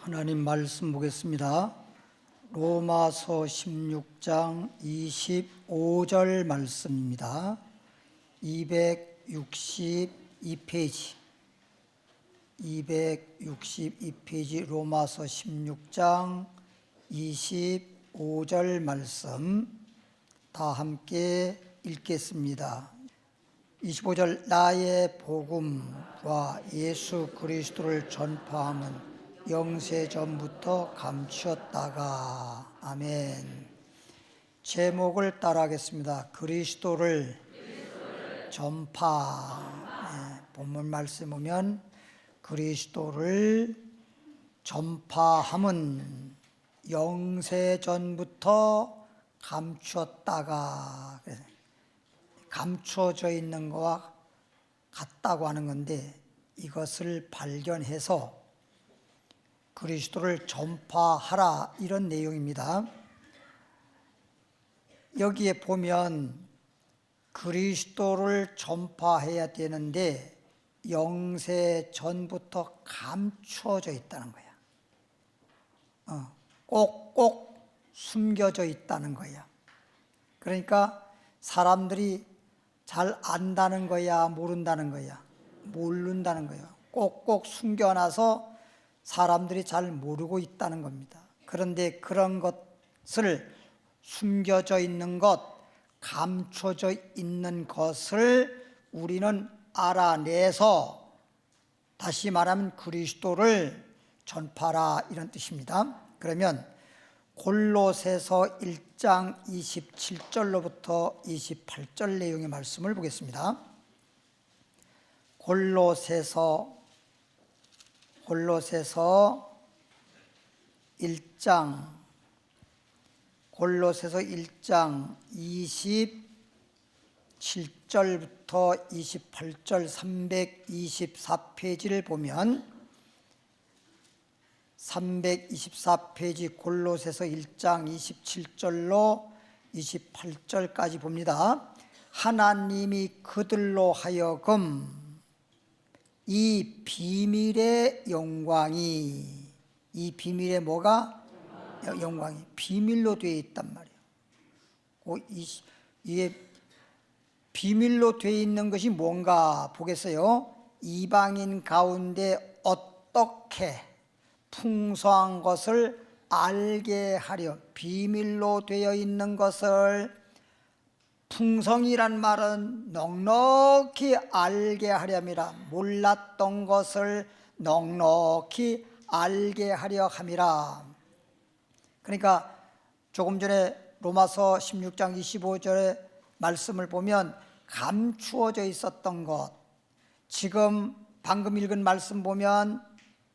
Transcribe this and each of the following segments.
하나님 말씀 보겠습니다. 로마서 16장 25절 말씀입니다. 262페이지 로마서 16장 25절 말씀 다 함께 읽겠습니다. 25절 나의 복음과 예수 그리스도를 전파함은 영세전부터 감추었다가. 아멘. 제목을 따라하겠습니다. 그리스도를 전파. 본문 말씀 보면 그리스도를 전파함은 영세전부터 감추었다가. 감추어져 있는 것과 같다고 하는 건데, 이것을 발견해서 그리스도를 전파하라, 이런 내용입니다. 여기에 보면 그리스도를 전파해야 되는데 영세 전부터 감추어져 있다는 거야. 꼭꼭 숨겨져 있다는 거야. 그러니까 사람들이 잘 안다는 거야, 모른다는 거야? 모른다는 거야. 꼭꼭 숨겨놔서 사람들이 잘 모르고 있다는 겁니다. 그런데 그런 것을, 숨겨져 있는 것, 감춰져 있는 것을 우리는 알아내서, 다시 말하면 그리스도를 전파하라, 이런 뜻입니다. 그러면 골로새서 1장 27절로부터 28절 내용의 말씀을 보겠습니다. 골로새서 1장 27절부터 28절 324페이지를 보면, 324페이지 골로새서 1장 27절로 28절까지 봅니다. 하나님이 그들로 하여금 이 비밀의 영광이, 이 비밀의 뭐가? 영광이 비밀로 되어 있단 말이에요. 이게 비밀로 되어 있는 것이 뭔가 보겠어요. 이방인 가운데 어떻게 풍성한 것을 알게 하려, 비밀로 되어 있는 것을, 풍성이란 말은 넉넉히 알게 하려미라. 몰랐던 것을 넉넉히 알게 하려 함이라. 그러니까 조금 전에 로마서 16장 25절의 말씀을 보면 감추어져 있었던 것, 지금 방금 읽은 말씀 보면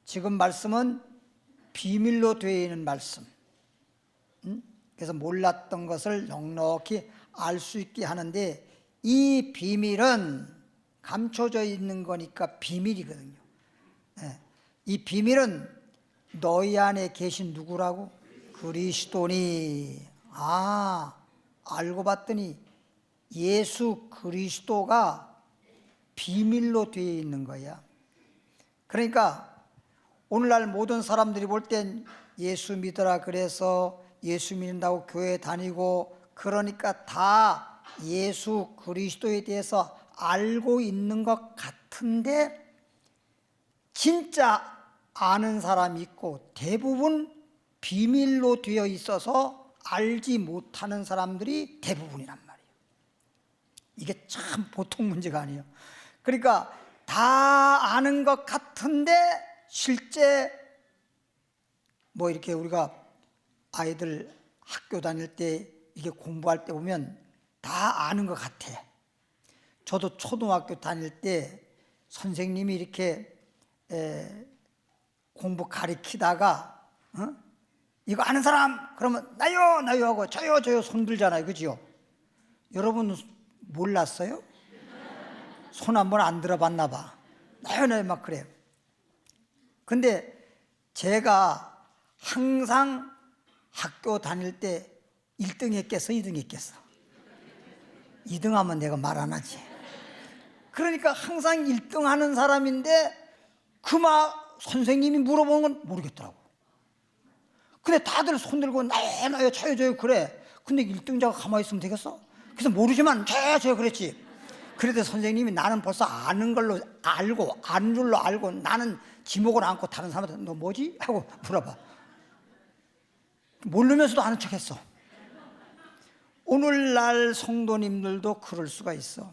지금 말씀은 비밀로 되어 있는 말씀. 그래서 몰랐던 것을 넉넉히 알 수 있게 하는데, 이 비밀은 감춰져 있는 거니까 비밀이거든요. 이 비밀은 너희 안에 계신 누구라고? 그리스도니. 알고 봤더니 예수 그리스도가 비밀로 되어 있는 거야. 그러니까 오늘날 모든 사람들이 볼 땐 예수 믿어라 그래서 예수 믿는다고 교회 다니고, 그러니까 다 예수 그리스도에 대해서 알고 있는 것 같은데, 진짜 아는 사람이 있고 대부분 비밀로 되어 있어서 알지 못하는 사람들이 대부분이란 말이에요. 이게 참 보통 문제가 아니에요. 그러니까 다 아는 것 같은데 실제 뭐 이렇게 우리가 아이들 학교 다닐 때 이게 공부할 때 보면 다 아는 것 같아. 저도 초등학교 다닐 때 선생님이 이렇게 공부 가르치다가 이거 아는 사람? 그러면 나요 하고 저요 손 들잖아요. 그죠? 여러분 몰랐어요? 손 한번 안 들어봤나 봐. 나요 막 그래요. 근데 제가 항상 학교 다닐 때 1등 했겠어, 2등 했겠어? 2등 하면 내가 말 안 하지. 그러니까 항상 1등 하는 사람인데 선생님이 물어보는 건 모르겠더라고. 근데 다들 손들고 나요 저요 그래. 근데 1등자가 가만히 있으면 되겠어? 그래서 모르지만 저요 그랬지. 그래도 선생님이 나는 벌써 아는 걸로 알고 아는 줄로 알고 나는 지목을 안고 다른 사람한테 너 뭐지? 하고 물어봐. 모르면서도 아는 척했어. 오늘날 성도님들도 그럴 수가 있어.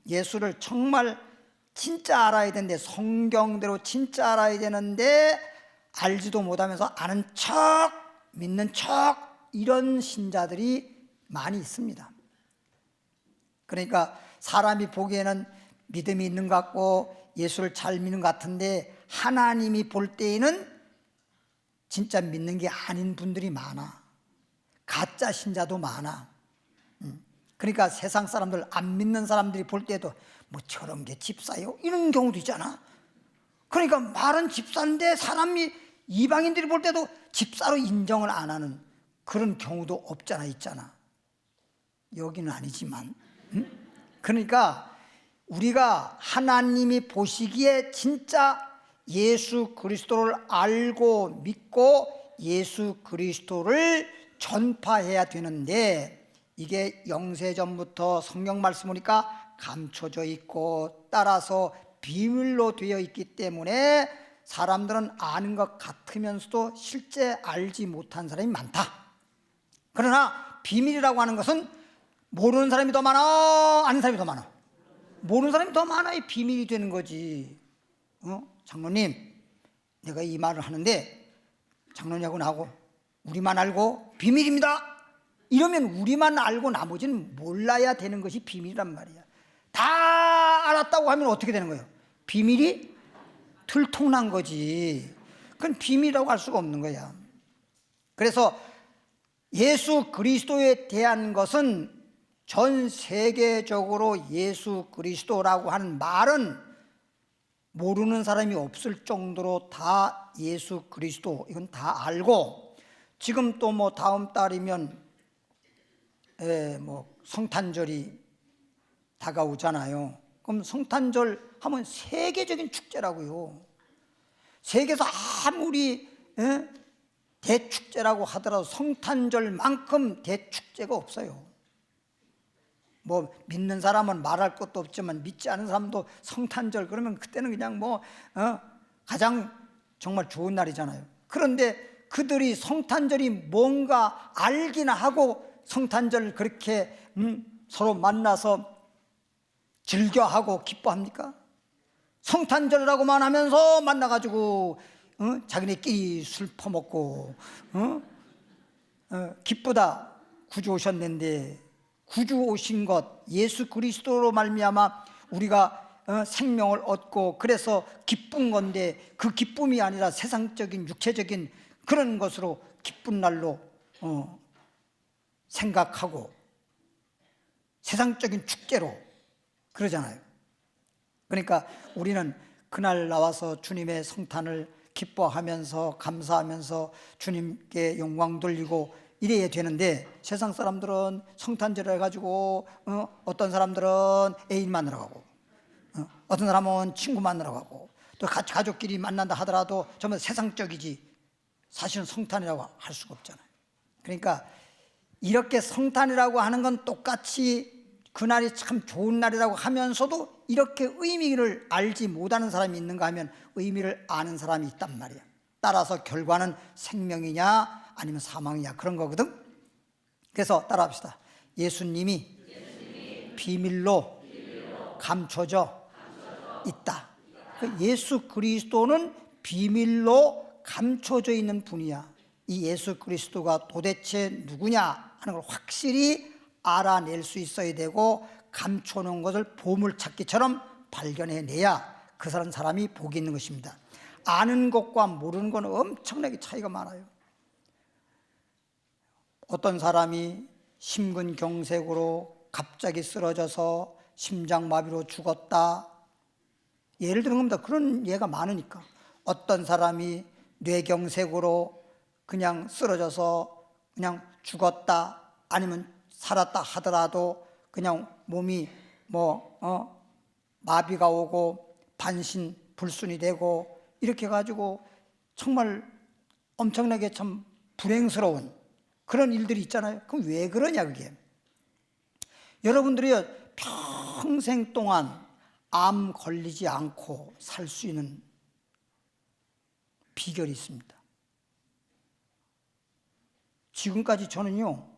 예수를 정말 진짜 알아야 되는데, 성경대로 진짜 알아야 되는데 알지도 못하면서 아는 척, 믿는 척, 이런 신자들이 많이 있습니다. 그러니까 사람이 보기에는 믿음이 있는 것 같고 예수를 잘 믿는 것 같은데 하나님이 볼 때에는 진짜 믿는 게 아닌 분들이 많아. 가짜 신자도 많아. 그러니까 세상 사람들, 안 믿는 사람들이 볼 때도 뭐 저런 게 집사요? 이런 경우도 있잖아. 그러니까 말은 집사인데 사람이, 이방인들이 볼 때도 집사로 인정을 안 하는 그런 경우도 없잖아, 있잖아. 여기는 아니지만. 그러니까 우리가 하나님이 보시기에 진짜 예수 그리스도를 알고 믿고 예수 그리스도를 전파해야 되는데, 이게 영세전부터 성경 말씀 보니까 감춰져 있고 따라서 비밀로 되어 있기 때문에 사람들은 아는 것 같으면서도 실제 알지 못한 사람이 많다. 그러나 비밀이라고 하는 것은 모르는 사람이 더 많아, 아는 사람이 더 많아? 모르는 사람이 더 많아야 비밀이 되는 거지. 장로님, 내가 이 말을 하는데 장로님하고 나하고 우리만 알고 비밀입니다, 이러면 우리만 알고 나머지는 몰라야 되는 것이 비밀이란 말이야. 다 알았다고 하면 어떻게 되는 거예요? 비밀이 들통난 거지. 그건 비밀이라고 할 수가 없는 거야. 그래서 예수 그리스도에 대한 것은 전 세계적으로 예수 그리스도라고 하는 말은 모르는 사람이 없을 정도로 다 예수 그리스도, 이건 다 알고, 지금 또 뭐 다음 달이면 성탄절이 다가오잖아요. 그럼 성탄절 하면 세계적인 축제라고요. 세계에서 아무리 대축제라고 하더라도 성탄절만큼 대축제가 없어요. 뭐 믿는 사람은 말할 것도 없지만 믿지 않은 사람도 성탄절 그러면 그때는 그냥 가장 정말 좋은 날이잖아요. 그런데 그들이 성탄절이 뭔가 알기나 하고 성탄절 그렇게 서로 만나서 즐겨하고 기뻐합니까? 성탄절이라고만 하면서 만나가지고 자기네끼리 술 퍼먹고 기쁘다, 구주 오셨는데, 구주 오신 것 예수 그리스도로 말미암아 우리가 생명을 얻고 그래서 기쁜 건데, 그 기쁨이 아니라 세상적인 육체적인 그런 것으로 기쁜 날로 생각하고 세상적인 축제로 그러잖아요. 그러니까 우리는 그날 나와서 주님의 성탄을 기뻐하면서 감사하면서 주님께 영광 돌리고 이래야 되는데, 세상 사람들은 성탄절을 해가지고 어떤 사람들은 애인 만나러 가고 어떤 사람은 친구 만나러 가고 또 가족끼리 만난다 하더라도 전부 세상적이지 사실은 성탄이라고 할 수가 없잖아요. 그러니까 이렇게 성탄이라고 하는 건 똑같이 그날이 참 좋은 날이라고 하면서도 이렇게 의미를 알지 못하는 사람이 있는가 하면 의미를 아는 사람이 있단 말이야. 따라서 결과는 생명이냐 아니면 사망이냐 그런 거거든. 그래서 따라합시다. 예수님이 비밀로 감춰져 있다. 예수 그리스도는 비밀로 감춰져 있는 분이야. 이 예수 그리스도가 도대체 누구냐 하는 걸 확실히 알아낼 수 있어야 되고, 감춰놓은 것을 보물찾기처럼 발견해내야 그 사람이 복이 있는 것입니다. 아는 것과 모르는 건 엄청나게 차이가 많아요. 어떤 사람이 심근경색으로 갑자기 쓰러져서 심장마비로 죽었다, 예를 드는 겁니다. 그런 예가 많으니까. 어떤 사람이 뇌경색으로 그냥 쓰러져서 그냥 죽었다, 아니면 살았다 하더라도 그냥 몸이 마비가 오고 반신불순이 되고 이렇게 가지고 정말 엄청나게 참 불행스러운 그런 일들이 있잖아요. 그럼 왜 그러냐 그게. 여러분들이 평생 동안 암 걸리지 않고 살 수 있는 비결이 있습니다. 지금까지 저는요,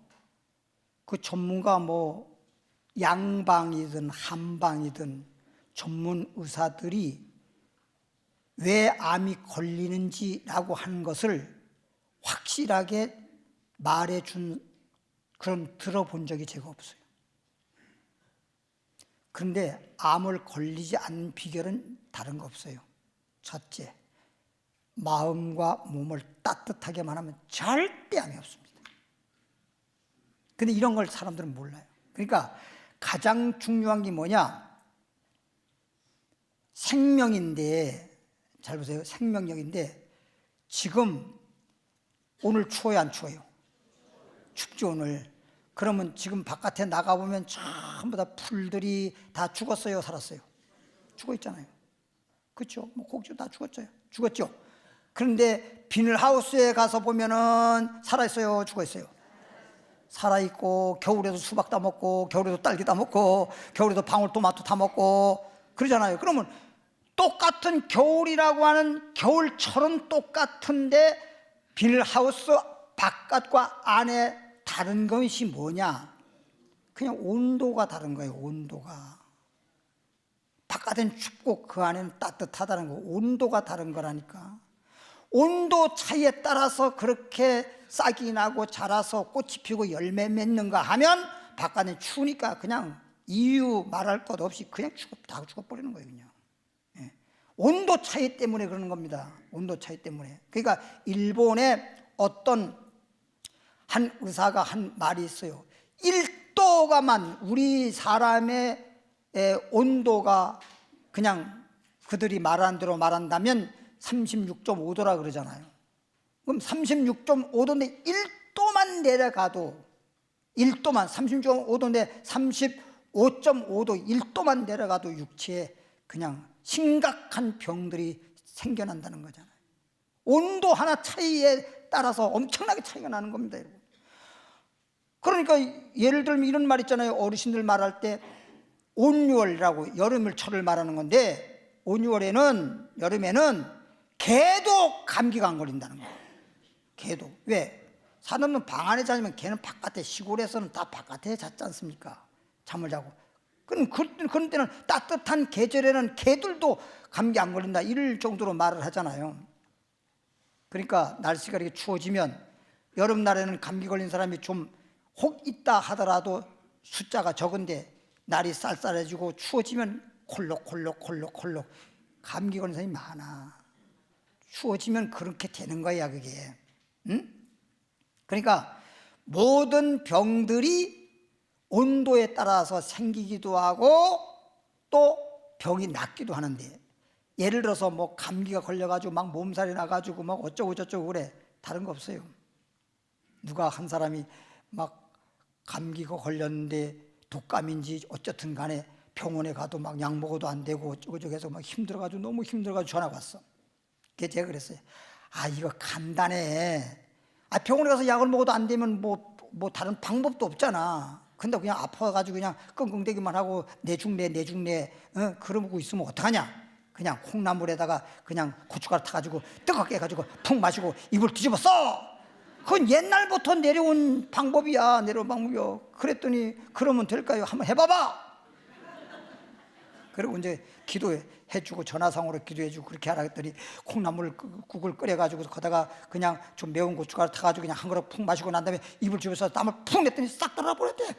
그 전문가 뭐 양방이든 한방이든 전문 의사들이 왜 암이 걸리는지라고 하는 것을 확실하게 말해준 그런 들어본 적이 제가 없어요. 그런데 암을 걸리지 않는 비결은 다른 거 없어요. 첫째, 마음과 몸을 따뜻하게만 하면 절대 암이 없습니다. 근데 이런 걸 사람들은 몰라요. 그러니까 가장 중요한 게 뭐냐? 생명인데, 잘 보세요. 생명력인데 지금 오늘 추워요, 안 추워요? 춥죠, 오늘. 그러면 지금 바깥에 나가보면 전부 다 풀들이 다 죽었어요, 살았어요? 죽어 있잖아요. 그렇죠? 뭐 고기도 다 죽었죠. 그런데 비닐하우스에 가서 보면은 살아있어요, 죽어있어요? 살아있고, 겨울에도 수박 다 먹고, 겨울에도 딸기 다 먹고, 겨울에도 방울토마토 다 먹고 그러잖아요. 그러면 똑같은 겨울이라고 하는 겨울처럼 똑같은데 비닐하우스 바깥과 안에 다른 것이 뭐냐? 그냥 온도가 다른 거예요. 온도가. 바깥은 춥고 그 안에는 따뜻하다는 거. 온도가 다른 거라니까. 온도 차이에 따라서 그렇게 싹이 나고 자라서 꽃이 피고 열매 맺는가 하면 바깥은 추우니까 그냥 이유 말할 것 없이 그냥 다 죽어버리는 거예요. 그냥. 예. 온도 차이 때문에 그러는 겁니다. 온도 차이 때문에. 그러니까 일본의 어떤 한 의사가 한 말이 있어요. 1도가만 우리 사람의 온도가 그냥 그들이 말하는 대로 말한다면 36.5도라 그러잖아요. 그럼 36.5도인데 1도만 내려가도 1도만 36.5도인데 35.5도 1도만 내려가도 육체에 그냥 심각한 병들이 생겨난다는 거잖아요. 온도 하나 차이에 따라서 엄청나게 차이가 나는 겁니다, 여러분. 그러니까 예를 들면 이런 말 있잖아요. 어르신들 말할 때 온유월이라고 여름철을 말하는 건데 여름에는 개도 감기가 안 걸린다는 거예요. 개도. 왜? 사람은 방 안에 자면 개는 바깥에, 시골에서는 다 바깥에 잤지 않습니까? 잠을 자고. 그런 때는 따뜻한 계절에는 개들도 감기 안 걸린다 이럴 정도로 말을 하잖아요. 그러니까 날씨가 이렇게 추워지면 여름날에는 감기 걸린 사람이 좀 혹 있다 하더라도 숫자가 적은데 날이 쌀쌀해지고 추워지면 콜록콜록 감기 걸린 사람이 많아. 추워지면 그렇게 되는 거야 그게. 응? 그러니까 모든 병들이 온도에 따라서 생기기도 하고 또 병이 낫기도 하는데, 예를 들어서 뭐 감기가 걸려가지고 막 몸살이 나가지고 막 어쩌고 저쩌고 그래. 다른 거 없어요. 누가 한 사람이 막 감기가 걸렸는데 독감인지 어쨌든 간에 병원에 가도 막 약 먹어도 안 되고 어쩌고 저쩌고 해서 막 힘들어가지고 너무 힘들어가지고 전화가 왔어. 그래서 제가 그랬어요. 아, 이거 간단해. 아, 병원에 가서 약을 먹어도 안 되면 뭐 다른 방법도 없잖아. 근데 그냥 아파가지고 그냥 끙끙대기만 하고 내죽내 그러고 있으면 어떡하냐. 그냥 콩나물에다가 그냥 고춧가루 타가지고 뜨겁게 해가지고 푹 마시고 이불 뒤집어 써. 그건 옛날부터 내려온 방법이야. 그랬더니 그러면 될까요? 한번 해봐봐. 그리고 이제 기도해주고 전화상으로 기도해주고 그렇게 하라 했더니 콩나물국을 끓여가지고 거다가 그냥 좀 매운 고춧가루 타가지고 그냥 한 그릇 푹 마시고 난 다음에 이불 집어서 땀을 푹 냈더니 싹 떨어버렸대.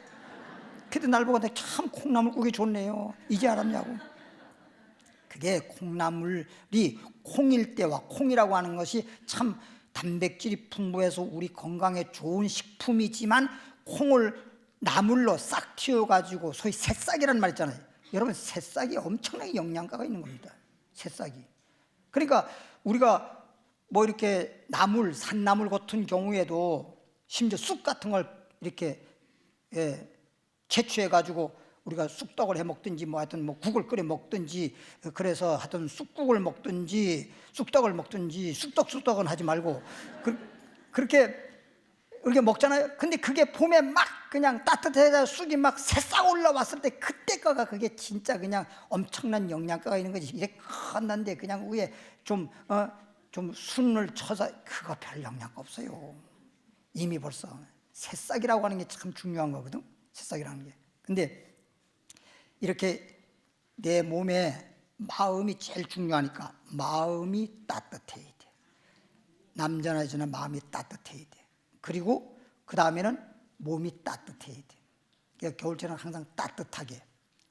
그때 날 보고 참 콩나물국이 좋네요. 이제 알았냐고. 그게 콩나물이 콩일 때와 콩이라고 하는 것이 참 단백질이 풍부해서 우리 건강에 좋은 식품이지만 콩을 나물로 싹 틔워가지고 소위 새싹이라는 말 있잖아요. 여러분, 새싹이 엄청나게 영양가가 있는 겁니다. 새싹이. 그러니까 우리가 뭐 이렇게 산나물 같은 경우에도 심지어 쑥 같은 걸 이렇게 채취해가지고 우리가 쑥떡을 해 먹든지 뭐 하여튼 뭐 국을 끓여 먹든지, 그래서 하여튼 쑥국을 먹든지 쑥떡을 먹든지, 쑥떡은 하지 말고 그렇게 먹잖아요. 근데 그게 봄에 막 그냥 따뜻해서 쑥이 막 새싹 올라왔을 때 그때 거가 그게 진짜 그냥 엄청난 영양가가 있는 거지. 이게 컸는데 그냥 위에 좀 순을 쳐서 그거 별 영양가 없어요. 이미 벌써 새싹이라고 하는 게 참 중요한 거거든. 새싹이라는 게. 근데 이렇게 내 몸에 마음이 제일 중요하니까 마음이 따뜻해야 돼. 남자나 여자나 마음이 따뜻해야 돼. 그리고 그 다음에는 몸이 따뜻해야 돼. 그러니까 겨울철에는 항상 따뜻하게.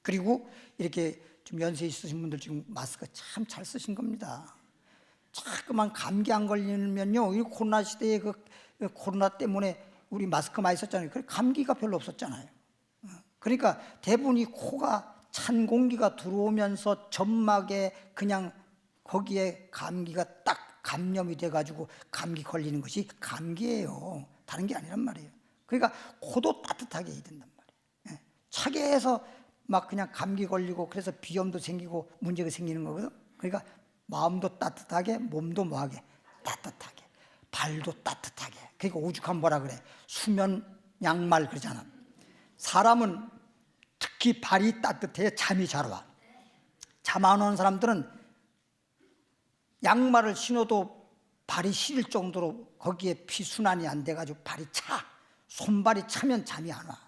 그리고 이렇게 좀 연세 있으신 분들 지금 마스크 참 잘 쓰신 겁니다. 자꾸만 감기 안 걸리면요, 이 코로나 시대에 그 코로나 때문에 우리 마스크 많이 썼잖아요. 그래 감기가 별로 없었잖아요. 그러니까 대부분 이 코가 찬 공기가 들어오면서 점막에 그냥 거기에 감기가 딱 감염이 돼가지고 감기 걸리는 것이 감기예요. 다른 게 아니란 말이에요. 그러니까 코도 따뜻하게 해야 된단 말이에요. 차게 해서 막 그냥 감기 걸리고 그래서 비염도 생기고 문제가 생기는 거거든. 그러니까 마음도 따뜻하게, 몸도 뭐하게 따뜻하게, 발도 따뜻하게. 그러니까 오죽하면 뭐라 그래, 수면 양말 그러잖아. 사람은 특히 발이 따뜻해야 잠이 잘 와. 잠 안 오는 사람들은 양말을 신어도 발이 시릴 정도로 거기에 피순환이 안 돼가지고 발이 차. 손발이 차면 잠이 안 와.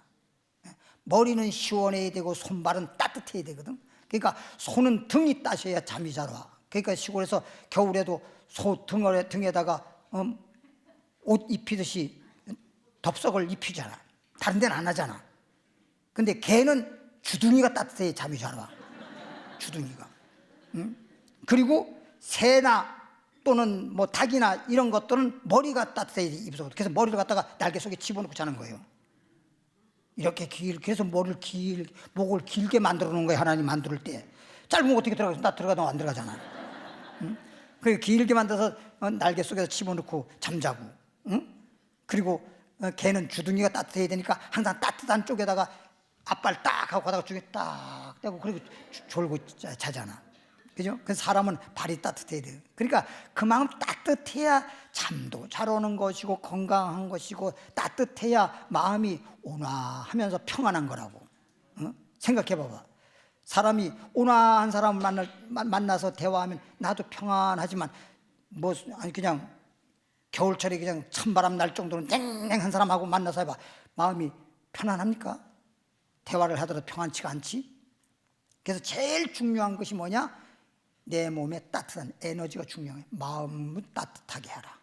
머리는 시원해야 되고 손발은 따뜻해야 되거든. 그러니까 손은 등이 따셔야 잠이 잘 와. 그러니까 시골에서 겨울에도 소 등에다가 옷 입히듯이 덥석을 입히잖아. 다른 데는 안 하잖아. 근데 개는 주둥이가 따뜻해야 잠이 잘 와. 주둥이가. 그리고 새나 또는 뭐 닭이나 이런 것들은 머리가 따뜻해야 입어서, 그래서 머리를 갖다가 날개 속에 집어넣고 자는 거예요. 이렇게 그래서 목을 길게 만들어 놓은 거예요. 하나님 만들 때. 짧은 거 어떻게 들어가서 나 들어가도 안 들어가잖아. 그리고 길게 만들어서 날개 속에서 집어넣고 잠자고. 그리고 개는 주둥이가 따뜻해야 되니까 항상 따뜻한 쪽에다가 앞발 딱 하고 가다가 중에 딱 떼고 그리고 졸고 자잖아. 그죠? 그래서 사람은 발이 따뜻해야 돼요. 그러니까 그만큼 따뜻해야 잠도 잘 오는 것이고 건강한 것이고 따뜻해야 마음이 온화하면서 평안한 거라고. 생각해 봐봐. 사람이 온화한 사람을 만나서 대화하면 나도 평안하지만 뭐 아니 그냥 겨울철에 그냥 찬바람 날 정도로 냉랭한 사람하고 만나서 해봐. 마음이 편안합니까? 대화를 하더라도 평안치가 않지. 그래서 제일 중요한 것이 뭐냐? 내 몸에 따뜻한 에너지가 중요해. 마음을 따뜻하게 하라.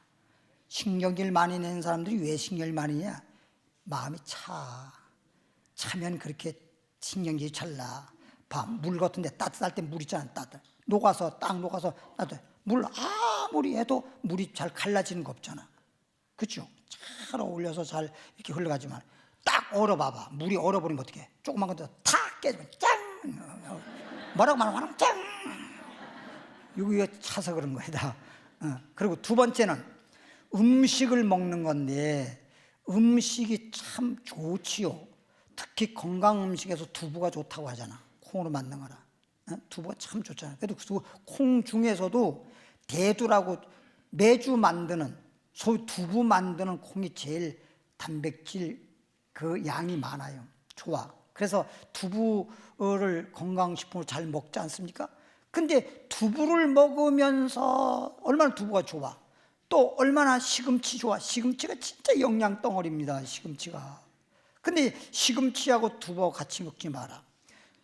신경질 많이 내는 사람들이 왜 신경질 많이 내냐? 마음이 차면 그렇게 신경질이 잘 나. 봐, 물 같은데 따뜻할 때 물 있잖아. 딱 녹아서 따뜻해. 물 아무리 해도 물이 잘 갈라지는 거 없잖아. 그렇죠? 잘 어울려서 잘 이렇게 흘러가지만 딱 얼어봐봐. 물이 얼어버리면 어떻게 해? 조그만 것도 탁 깨지면 짱! 뭐라고 말하면 짱! 이거 차서 그런 거다. 그리고 두 번째는 음식을 먹는 건데 음식이 참 좋지요. 특히 건강 음식에서 두부가 좋다고 하잖아. 콩으로 만든 거라. 두부가 참 좋잖아. 그래도 콩 중에서도 대두라고 매주 만드는 소위 두부 만드는 콩이 제일 단백질 그 양이 많아요. 좋아. 그래서 두부를 건강식품으로 잘 먹지 않습니까? 근데 두부를 먹으면서 얼마나 두부가 좋아. 또 얼마나 시금치 좋아. 시금치가 진짜 영양 덩어리입니다. 시금치가. 근데 시금치하고 두부하고 같이 먹지 마라.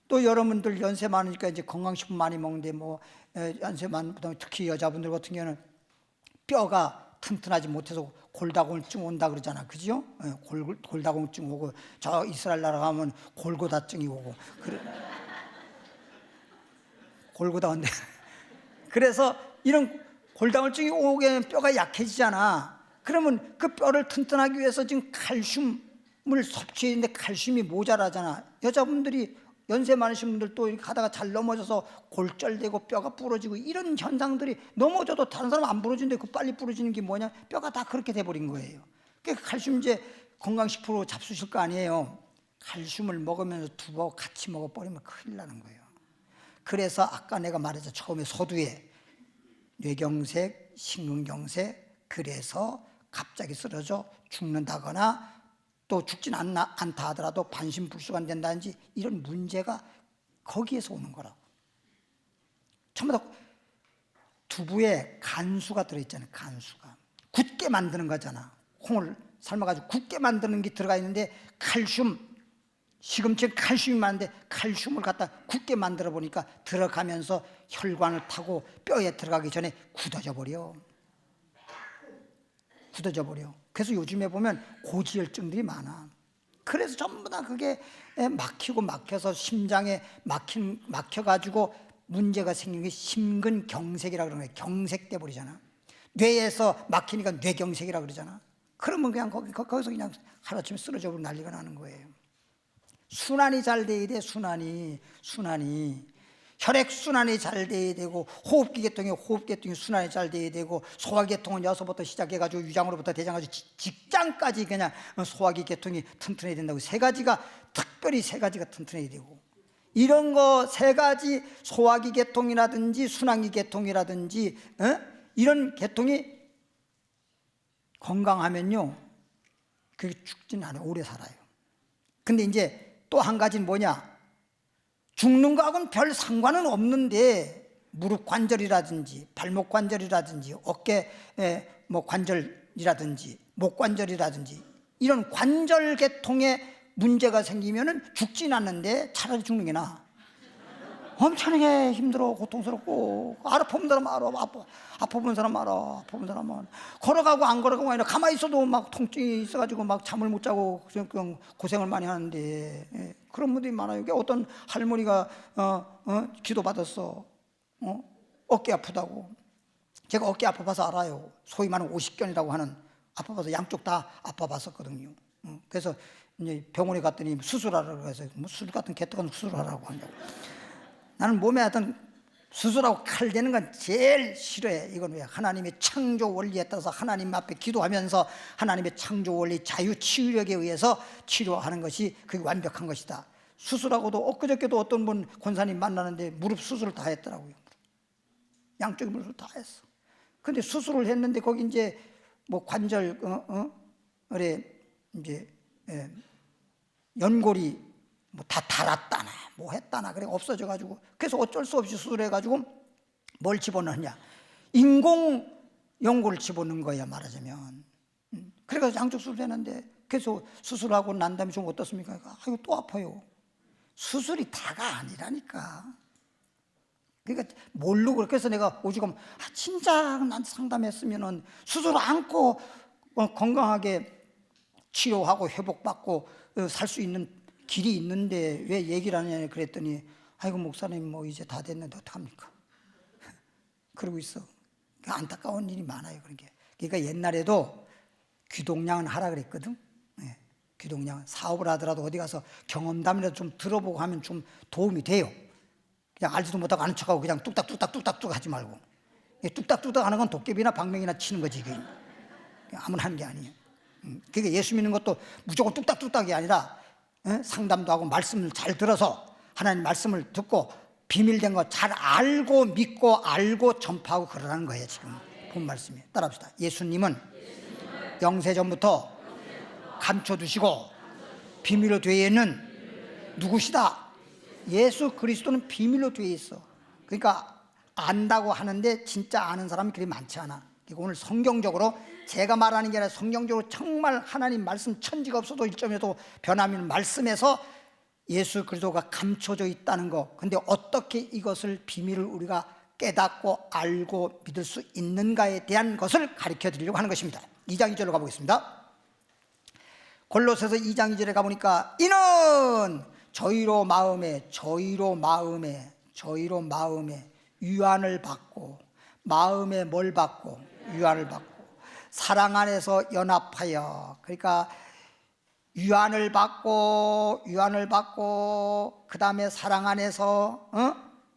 또 여러분들 연세 많으니까 이제 건강식품 많이 먹는데 뭐 연세 많은 특히 여자분들 같은 경우는 뼈가 튼튼하지 못해서 골다공증 온다 그러잖아. 그죠? 골다공증 오고 저 이스라엘 나라 가면 골고다증이 오고 그래. 골고다 온대. 그래서 이런 골다공증이 오게 되면 뼈가 약해지잖아. 그러면 그 뼈를 튼튼하기 위해서 지금 칼슘을 섭취해야 되는데 칼슘이 모자라잖아. 여자분들이 연세 많으신 분들 또 이렇게 하다가 잘 넘어져서 골절되고 뼈가 부러지고 이런 현상들이, 넘어져도 다른 사람 안 부러지는데 그 빨리 부러지는 게 뭐냐? 뼈가 다 그렇게 돼버린 거예요. 그러니까 칼슘제 건강식품으로 잡수실 거 아니에요. 칼슘을 먹으면서 두부하고 같이 먹어버리면 큰일 나는 거예요. 그래서 아까 내가 말했죠. 처음에 서두에 뇌경색, 심근경색, 그래서 갑자기 쓰러져 죽는다거나 또 죽진 않다 하더라도 반신불수가 된다든지 이런 문제가 거기에서 오는 거라고. 전부 다 두부에 간수가 들어있잖아요. 간수가 굳게 만드는 거잖아. 콩을 삶아가지고 굳게 만드는 게 들어가 있는데 칼슘, 시금치에 칼슘이 많은데 칼슘을 갖다 굳게 만들어 보니까 들어가면서 혈관을 타고 뼈에 들어가기 전에 굳어져 버려. 그래서 요즘에 보면 고지혈증들이 많아. 그래서 전부 다 그게 막혀서 심장에 막혀가지고 문제가 생긴 게 심근경색이라고 그러는 거예요. 경색돼 버리잖아. 뇌에서 막히니까 뇌경색이라고 그러잖아. 그러면 그냥 거기서 그냥 하루아침에 쓰러져 버리고 난리가 나는 거예요. 순환이 잘 돼야 돼. 순환이 혈액순환이 잘 돼야 되고, 호흡기계통이 순환이 잘 돼야 되고, 소화계통은 여기서부터 시작해가지고 유장으로부터 대장까지 직장까지 그냥 소화기계통이 튼튼해야 된다고. 특별히 세 가지가 튼튼해야 되고, 이런 거 세 가지, 소화기계통이라든지 순환기계통이라든지 이런 계통이 건강하면요 그게 죽지는 않아요. 오래 살아요. 근데 이제 또 한 가지는 뭐냐, 죽는 거하고는 별 상관은 없는데 무릎 관절이라든지 발목 관절이라든지 어깨 관절이라든지 목 관절이라든지 이런 관절 계통에 문제가 생기면은 죽진 않는데 차라리 죽는 게 나아. 엄청나게 힘들어, 고통스럽고, 아픈 사람 알아, 아픈 사람 알아, 아픈 사람은 걸어가고 안 걸어가고 아니라 가만히 있어도 막 통증이 있어가지고 막 잠을 못 자고 그냥 고생을 많이 하는데, 그런 분들이 많아요. 어떤 할머니가 기도 받았어. 어깨 아프다고. 제가 어깨 아파봐서 알아요. 소위 말하는 오십견이라고 하는, 아파봐서 양쪽 다 아파봤었거든요. 그래서 이제 병원에 갔더니 수술하라고 해서 수술 같은 개떡은 수술하라고 하냐고. 나는 몸에 하여튼 수술하고 칼 대는 건 제일 싫어해. 이건 왜? 하나님의 창조 원리에 따라서 하나님 앞에 기도하면서 하나님의 창조 원리 자유치유력에 의해서 치료하는 것이 그게 완벽한 것이다. 수술하고도 엊그저께도 어떤 분 권사님 만나는데 무릎 수술을 다 했더라고요. 양쪽 무릎을 다 했어. 근데 수술을 했는데 거기 이제 뭐 관절 이제 연골이 뭐 다 닳았다나 뭐 했다나 그래 없어져 가지고, 그래서 어쩔 수 없이 수술해 가지고 뭘 집어넣냐, 인공 연골을 집어넣은 거야 말하자면. 그래서 양쪽 수술했는데, 그래서 수술하고 난 다음에 좀 어떻습니까? 아이고 또 아파요. 수술이 다가 아니라니까. 그러니까 모르고, 그래서 내가 오죽하면 진짜 난 상담했으면은 수술 않고 건강하게 치료하고 회복받고 살 수 있는 길이 있는데 왜 얘기를 하냐 그랬더니, 아이고 목사님 뭐 이제 다 됐는데 어떡합니까? 그러고 있어. 안타까운 일이 많아요. 그런 게. 그러니까 옛날에도 귀동냥은 하라 그랬거든. 네. 귀동냥 사업을 하더라도 어디 가서 경험담이라도 좀 들어보고 하면 좀 도움이 돼요. 그냥 알지도 못하고 아는 척하고 그냥 뚝딱뚝딱 하지 말고. 뚝딱뚝딱 하는 건 도깨비나 방맹이나 치는 거지. 그게 아무나 하는 게 아니에요. 그러니까 예수 믿는 것도 무조건 뚝딱뚝딱이 아니라 상담도 하고 말씀을 잘 들어서 하나님 말씀을 듣고 비밀된 거 잘 알고 믿고 알고 전파하고 그러라는 거예요. 지금 본 말씀이. 따라합시다. 예수님은 영세전부터 감춰두시고 비밀로 되어 있는 누구시다? 예수 그리스도는 비밀로 되어 있어. 그러니까 안다고 하는데 진짜 아는 사람이 그리 많지 않아. 그러니까 오늘 성경적으로, 제가 말하는 게 아니라 성경적으로 정말 하나님 말씀 천지가 없어도 일점에도 변함없는 말씀에서 예수 그리스도가 감춰져 있다는 거. 근데 어떻게 이것을 비밀을 우리가 깨닫고 알고 믿을 수 있는가에 대한 것을 가르쳐 드리려고 하는 것입니다. 2장 2절로 가보겠습니다. 골로새서 2장 2절에 가보니까 이는 저희로 마음에 유한을 받고, 마음에 뭘 받고? 유한을 받고 사랑 안에서 연합하여, 그러니까 유한을 받고 그 다음에 사랑 안에서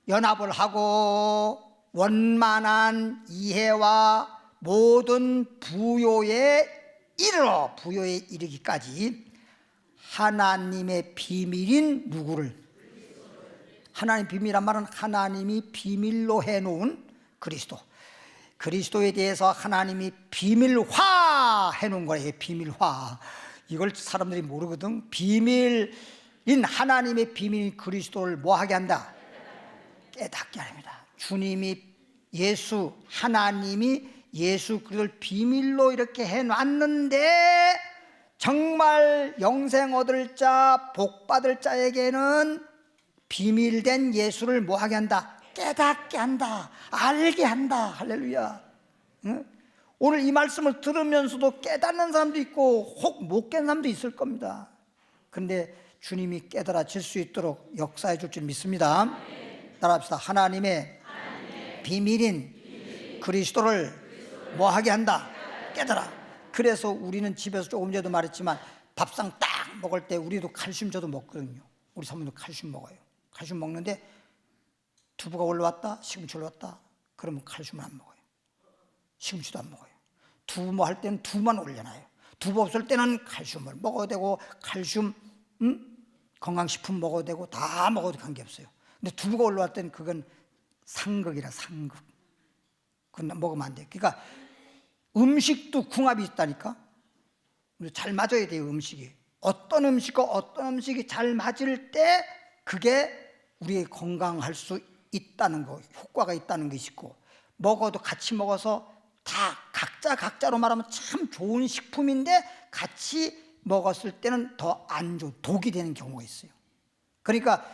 연합을 하고 원만한 이해와 모든 부요에 이르기까지 하나님의 비밀인 누구를? 하나님 비밀이란 말은 하나님이 비밀로 해놓은 그리스도. 그리스도에 대해서 하나님이 비밀화 해놓은 거예요. 비밀화. 이걸 사람들이 모르거든. 비밀인 하나님의 비밀인 그리스도를 뭐하게 한다? 깨닫게 합니다. 주님이 예수, 하나님이 예수 그리스도를 비밀로 이렇게 해놨는데 정말 영생 얻을 자, 복 받을 자에게는 비밀된 예수를 뭐하게 한다? 깨닫게 한다. 알게 한다. 할렐루야. 응? 오늘 이 말씀을 들으면서도 깨닫는 사람도 있고 혹 못 깨닫는 사람도 있을 겁니다. 그런데 주님이 깨달아질 수 있도록 역사해 줄 줄 믿습니다. 따라합시다. 하나님의 비밀인 그리스도를 뭐하게 한다? 깨달아. 그래서 우리는 집에서 조금 전에도 말했지만 밥상 딱 먹을 때 우리도 칼슘 저도 먹거든요. 우리 사모님도 칼슘 먹어요. 칼슘 먹는데 두부가 올라왔다, 시금치 올라왔다, 그러면 칼슘을 안 먹어요. 시금치도 안 먹어요. 두부 뭐 할 때는 두부만 올려놔요. 두부 없을 때는 칼슘을 먹어도 되고 칼슘 건강식품 먹어도 되고 다 먹어도 관계없어요. 근데 두부가 올라왔을 때는 그건 상극이라 상극. 그건 먹으면 안 돼요. 그러니까 음식도 궁합이 있다니까. 잘 맞아야 돼요. 음식이 어떤 음식과 어떤 음식이 잘 맞을 때 그게 우리의 건강할 수 있다는 거, 효과가 있다는 것이 있고, 먹어도 같이 먹어서 다 각자로 말하면 참 좋은 식품인데 같이 먹었을 때는 더 안 좋은 독이 되는 경우가 있어요. 그러니까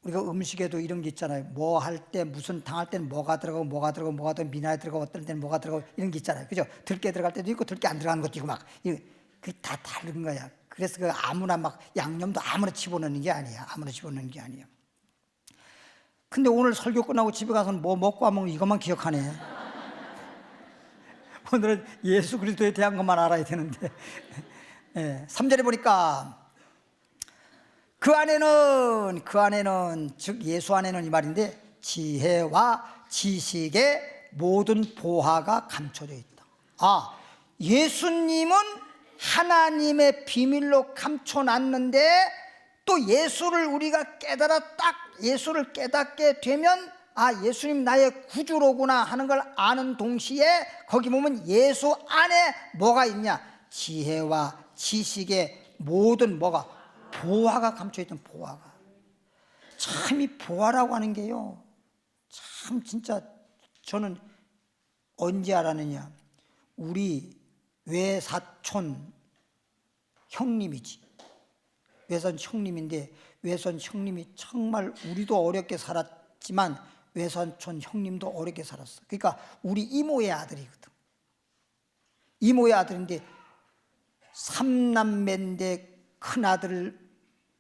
우리가 음식에도 이런 게 있잖아요. 뭐 할 때 무슨 당할 때는 뭐가 들어가고 뭐가 들어가고 미나리 들어가고 어떤 때는 뭐가 들어가고 이런 게 있잖아요. 그죠? 들깨 들어갈 때도 있고 들깨 안 들어가는 것도 있고 막 그게 다 다른 거야. 그래서 그 아무나 막 양념도 아무나 집어넣는 게 아니야. 아무나 집어넣는 게 아니야. 근데 오늘 설교 끝나고 집에 가서는 뭐 먹고 안 먹는 이것만 기억하네. 오늘은 예수 그리스도에 대한 것만 알아야 되는데. 3절에 보니까 그 안에는 즉 예수 안에는 이 말인데 지혜와 지식의 모든 보화가 감춰져 있다. 예수님은 하나님의 비밀로 감춰놨는데 또 예수를 우리가 예수를 깨닫게 되면 예수님 나의 구주로구나 하는 걸 아는 동시에 거기 보면 예수 안에 뭐가 있냐? 지혜와 지식의 모든 보화가 감춰있던 보화가. 참 이 보화라고 하는 게요, 참 진짜 저는 언제 알았느냐, 우리 외사촌 형님이지. 외손 형님인데 외손 형님이 정말 우리도 어렵게 살았지만 외손촌 형님도 어렵게 살았어. 그러니까 우리 이모의 아들이거든. 이모의 아들인데 3남매인데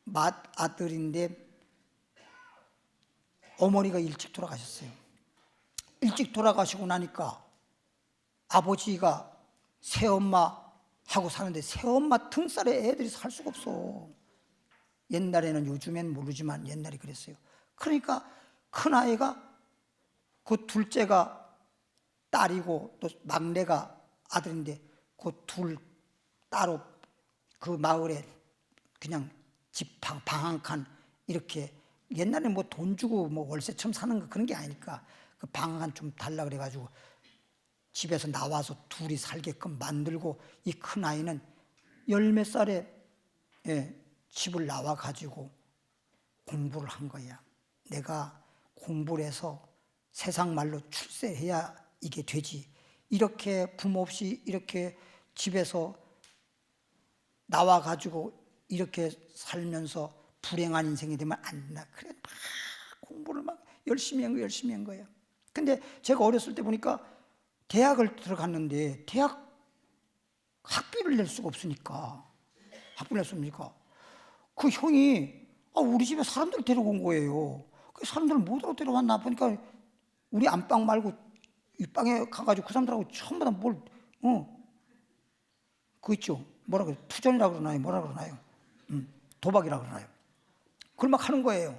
큰아들인데 어머니가 일찍 돌아가셨어요. 일찍 돌아가시고 나니까 아버지가 새엄마하고 사는데 새엄마 등살에 애들이 살 수가 없어. 옛날에는, 요즘엔 모르지만 옛날에 그랬어요. 그러니까 큰아이가, 그 둘째가 딸이고 또 막내가 아들인데 그 둘 따로 그 마을에 그냥 집 방 한 칸 이렇게, 옛날에 뭐 돈 주고 뭐 월세처럼 사는 거 그런 게 아니니까 그 방 한 좀 달라 그래가지고 집에서 나와서 둘이 살게끔 만들고, 이 큰아이는 10몇 살에 집을 나와가지고 공부를 한 거야. 내가 공부를 해서 세상 말로 출세해야 이게 되지. 이렇게 부모 없이 이렇게 집에서 나와가지고 이렇게 살면서 불행한 인생이 되면 안 된다. 그래, 막 공부를 막 열심히 한 거야. 근데 제가 어렸을 때 보니까 대학을 들어갔는데 대학 학비를 낼 수가 없으니까, 그 형이 우리 집에 사람들을 데려온 거예요. 그 사람들을 뭐로 데려왔나 보니까 우리 안방 말고 윗방에 가가지고 그 사람들하고 전부 다 그거 있죠. 뭐라 그래? 투전이라고 그러나요? 뭐라 그러나요? 도박이라고 그러나요? 그걸 막 하는 거예요.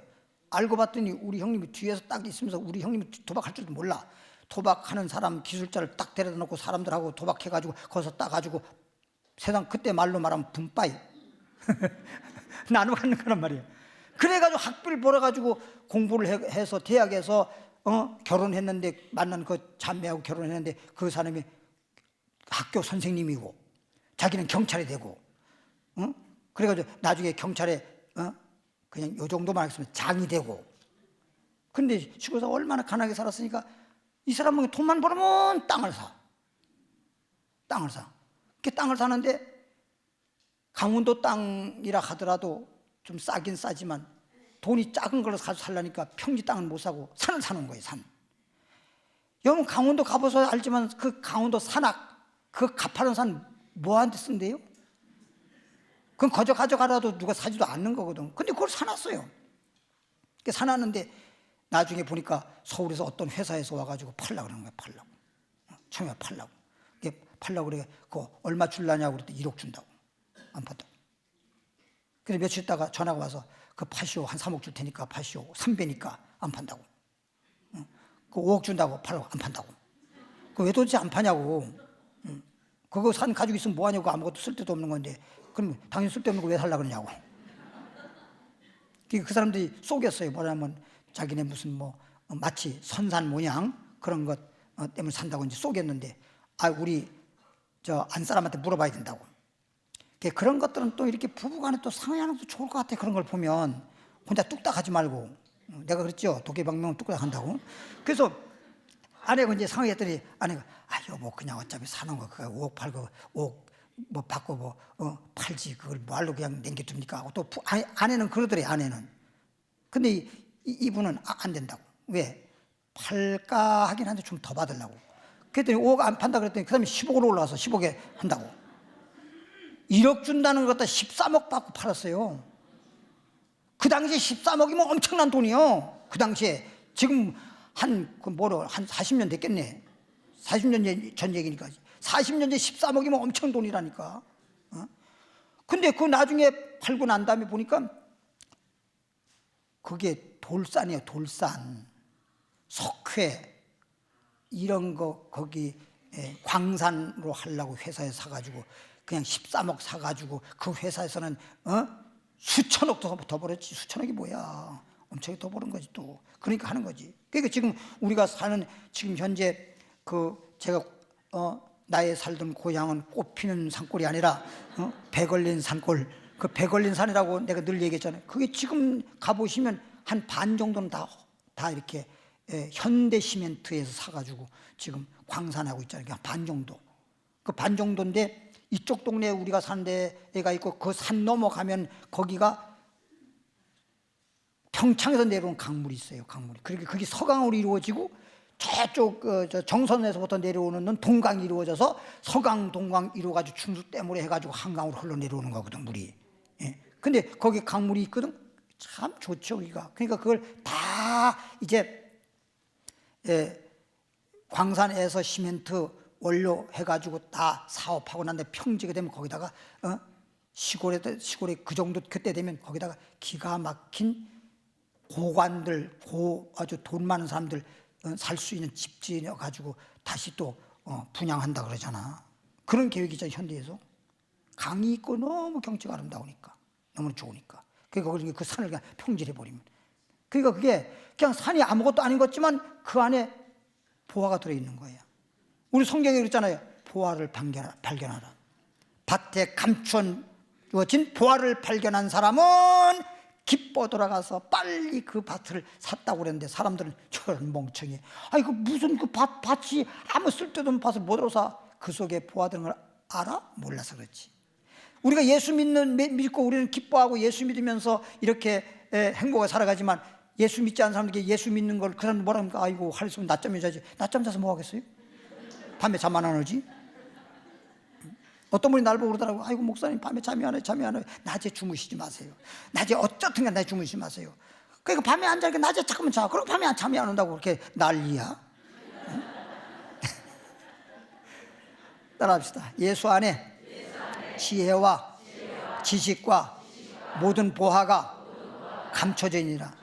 알고 봤더니 우리 형님이 뒤에서 딱 있으면서, 우리 형님이 도박할 줄도 몰라. 도박하는 사람 기술자를 딱 데려다 놓고 사람들하고 도박해가지고 거기서 따가지고 세상 그때 말로 말하면 분빠이, 나눠 갖는 거란 말이에요. 그래가지고 학비를 벌어가지고 공부를 해서 대학에서 결혼했는데, 만난 그 자매하고 결혼했는데 그 사람이 학교 선생님이고 자기는 경찰이 되고, 그래가지고 나중에 경찰에 그냥 요 정도만 하겠으면 장이 되고. 근데 시골에서 얼마나 가난하게 살았으니까 이 사람은 돈만 벌으면 땅을 사. 그 땅을 사는데 강원도 땅이라 하더라도 좀 싸긴 싸지만 돈이 작은 걸로 가서 살려니까 평지 땅은 못 사고 산을 사는 거예요. 산. 여러분 강원도 가봐서 알지만 그 강원도 산악, 그 가파른 산 뭐한테 쓴대요? 그건 거저 가져가라도 누가 사지도 않는 거거든. 근데 그걸 사놨어요. 사놨는데 나중에 보니까 서울에서 어떤 회사에서 와가지고 팔려고 그러는 거야. 처음에 팔려고. 팔려고 그래. 그거 얼마 줄라냐고 그랬더니 1억 준다고. 안 판다고. 그래서 며칠 있다가 전화가 와서 그 파시오, 한 3억 줄 테니까 파시오. 3배니까 안 판다고. 그 5억 준다고 팔라고. 안 판다고. 그 왜 도대체 안 파냐고. 그거 산 가지고 있으면 뭐하냐고. 아무것도 쓸데도 없는 건데 그럼 당연히 쓸데없는 거 왜 살라 그러냐고. 그 사람들이 속였어요. 뭐냐면 자기네 무슨 마치 선산 모양 그런 것 때문에 산다고 이제 속였는데, 우리 저 안 사람한테 물어봐야 된다고. 그런 것들은 또 이렇게 부부간에 또 상의하는 것도 좋을 것 같아. 그런 걸 보면 혼자 뚝딱하지 말고. 내가 그랬죠. 도깨방명은 뚝딱한다고. 그래서 아내가 이제 상의했더니 아내가 여보 그냥 어차피 사는 거 그거 5억 팔고 5억 받고 팔지 그걸 뭐하러 그냥 남겨둡니까 하고 또 아내는 그러더래. 아내는. 근데 이분은 안 된다고. 왜? 팔까 하긴 한데 좀 더 받으려고. 그랬더니 5억 안 판다 그랬더니 그 다음에 10억으로 올라와서 10억에 한다고. 1억 준다는 것 갖다 13억 받고 팔았어요. 그 당시에 13억이면 엄청난 돈이요. 그 당시에. 지금 한 40년 됐겠네. 40년 전 얘기니까. 40년 전 13억이면 엄청 돈이라니까. 근데 그 나중에 팔고 난 다음에 보니까 그게 돌산이에요. 돌산. 석회. 이런 거 거기 광산으로 하려고 회사에 사가지고 그냥 13억 사가지고 그 회사에서는 수천억도 더 벌었지. 수천억이 뭐야. 엄청 더 버는 거지 또. 그러니까 하는 거지. 그러니까 지금 우리가 사는 지금 현재 제가 나의 살던 고향은 꽃피는 산골이 아니라 배 걸린 산골. 그 배 걸린 산이라고 내가 늘 얘기했잖아요. 그게 지금 가보시면 한 반 정도는 다 이렇게 현대 시멘트에서 사가지고 지금 광산하고 있잖아요. 반 정도. 그 반 정도인데 이쪽 동네에 우리가 사는 데가 있고 그 산 넘어가면 거기가 평창에서 내려온 강물이 있어요. 강물이. 그러니까 그게 서강으로 이루어지고 저쪽 정선에서부터 내려오는 동강이 이루어져서 서강, 동강 이루어가지고 충수댐으로 해가지고 한강으로 흘러내려오는 거거든, 물이. 근데 거기 강물이 있거든. 참 좋죠, 우리가. 그러니까 그걸 다 이제 광산에서 시멘트 원료 해가지고 다 사업하고 난 다음에 평지가 되면 거기다가 시골에 그 정도 그때 되면 거기다가 기가 막힌 고관들 아주 돈 많은 사람들 살 수 있는 집 지어 가지고 다시 또 분양한다 그러잖아. 그런 계획이죠. 현대에서 강이 있고 너무 경치가 아름다우니까 너무 좋으니까. 그러니까 그 산을 그냥 평지해 버리면. 그러니까 그게 그냥 산이 아무것도 아닌 것 같지만 그 안에 보화가 들어있는 거예요. 우리 성경에 그랬잖아요. 보화를 발견하라. 밭에 감추어진 보화를 발견한 사람은 기뻐 돌아가서 빨리 그 밭을 샀다고 그랬는데 사람들은 저런 멍청이. 그 무슨 그 밭이 아무 쓸데도 없는 밭을 뭐로 사? 그 속에 보화 들은 걸 알아? 몰라서 그렇지. 우리가 예수 믿고 우리는 기뻐하고 예수 믿으면서 이렇게 행복하게 살아가지만 예수 믿지 않는 사람들에게 예수 믿는 걸 그 사람 뭐라 합니까? 아이고 할 수 없으면 낮잠 자지. 낮잠 자서 뭐 하겠어요? 밤에 잠 안 오지? 어떤 분이 날 보고 그러더라고. 아이고 목사님 밤에 잠이 안 와요. 낮에 주무시지 마세요. 낮에 어쨌든 간에 주무시지 마세요. 그러니까 밤에 안 자니까 낮에 잠깐만 자. 그럼 밤에 잠이 안 온다고 그렇게 난리야. 응? 따라합시다. 예수 안에 지혜와 지식과 모든 보화가 감춰져 있니라.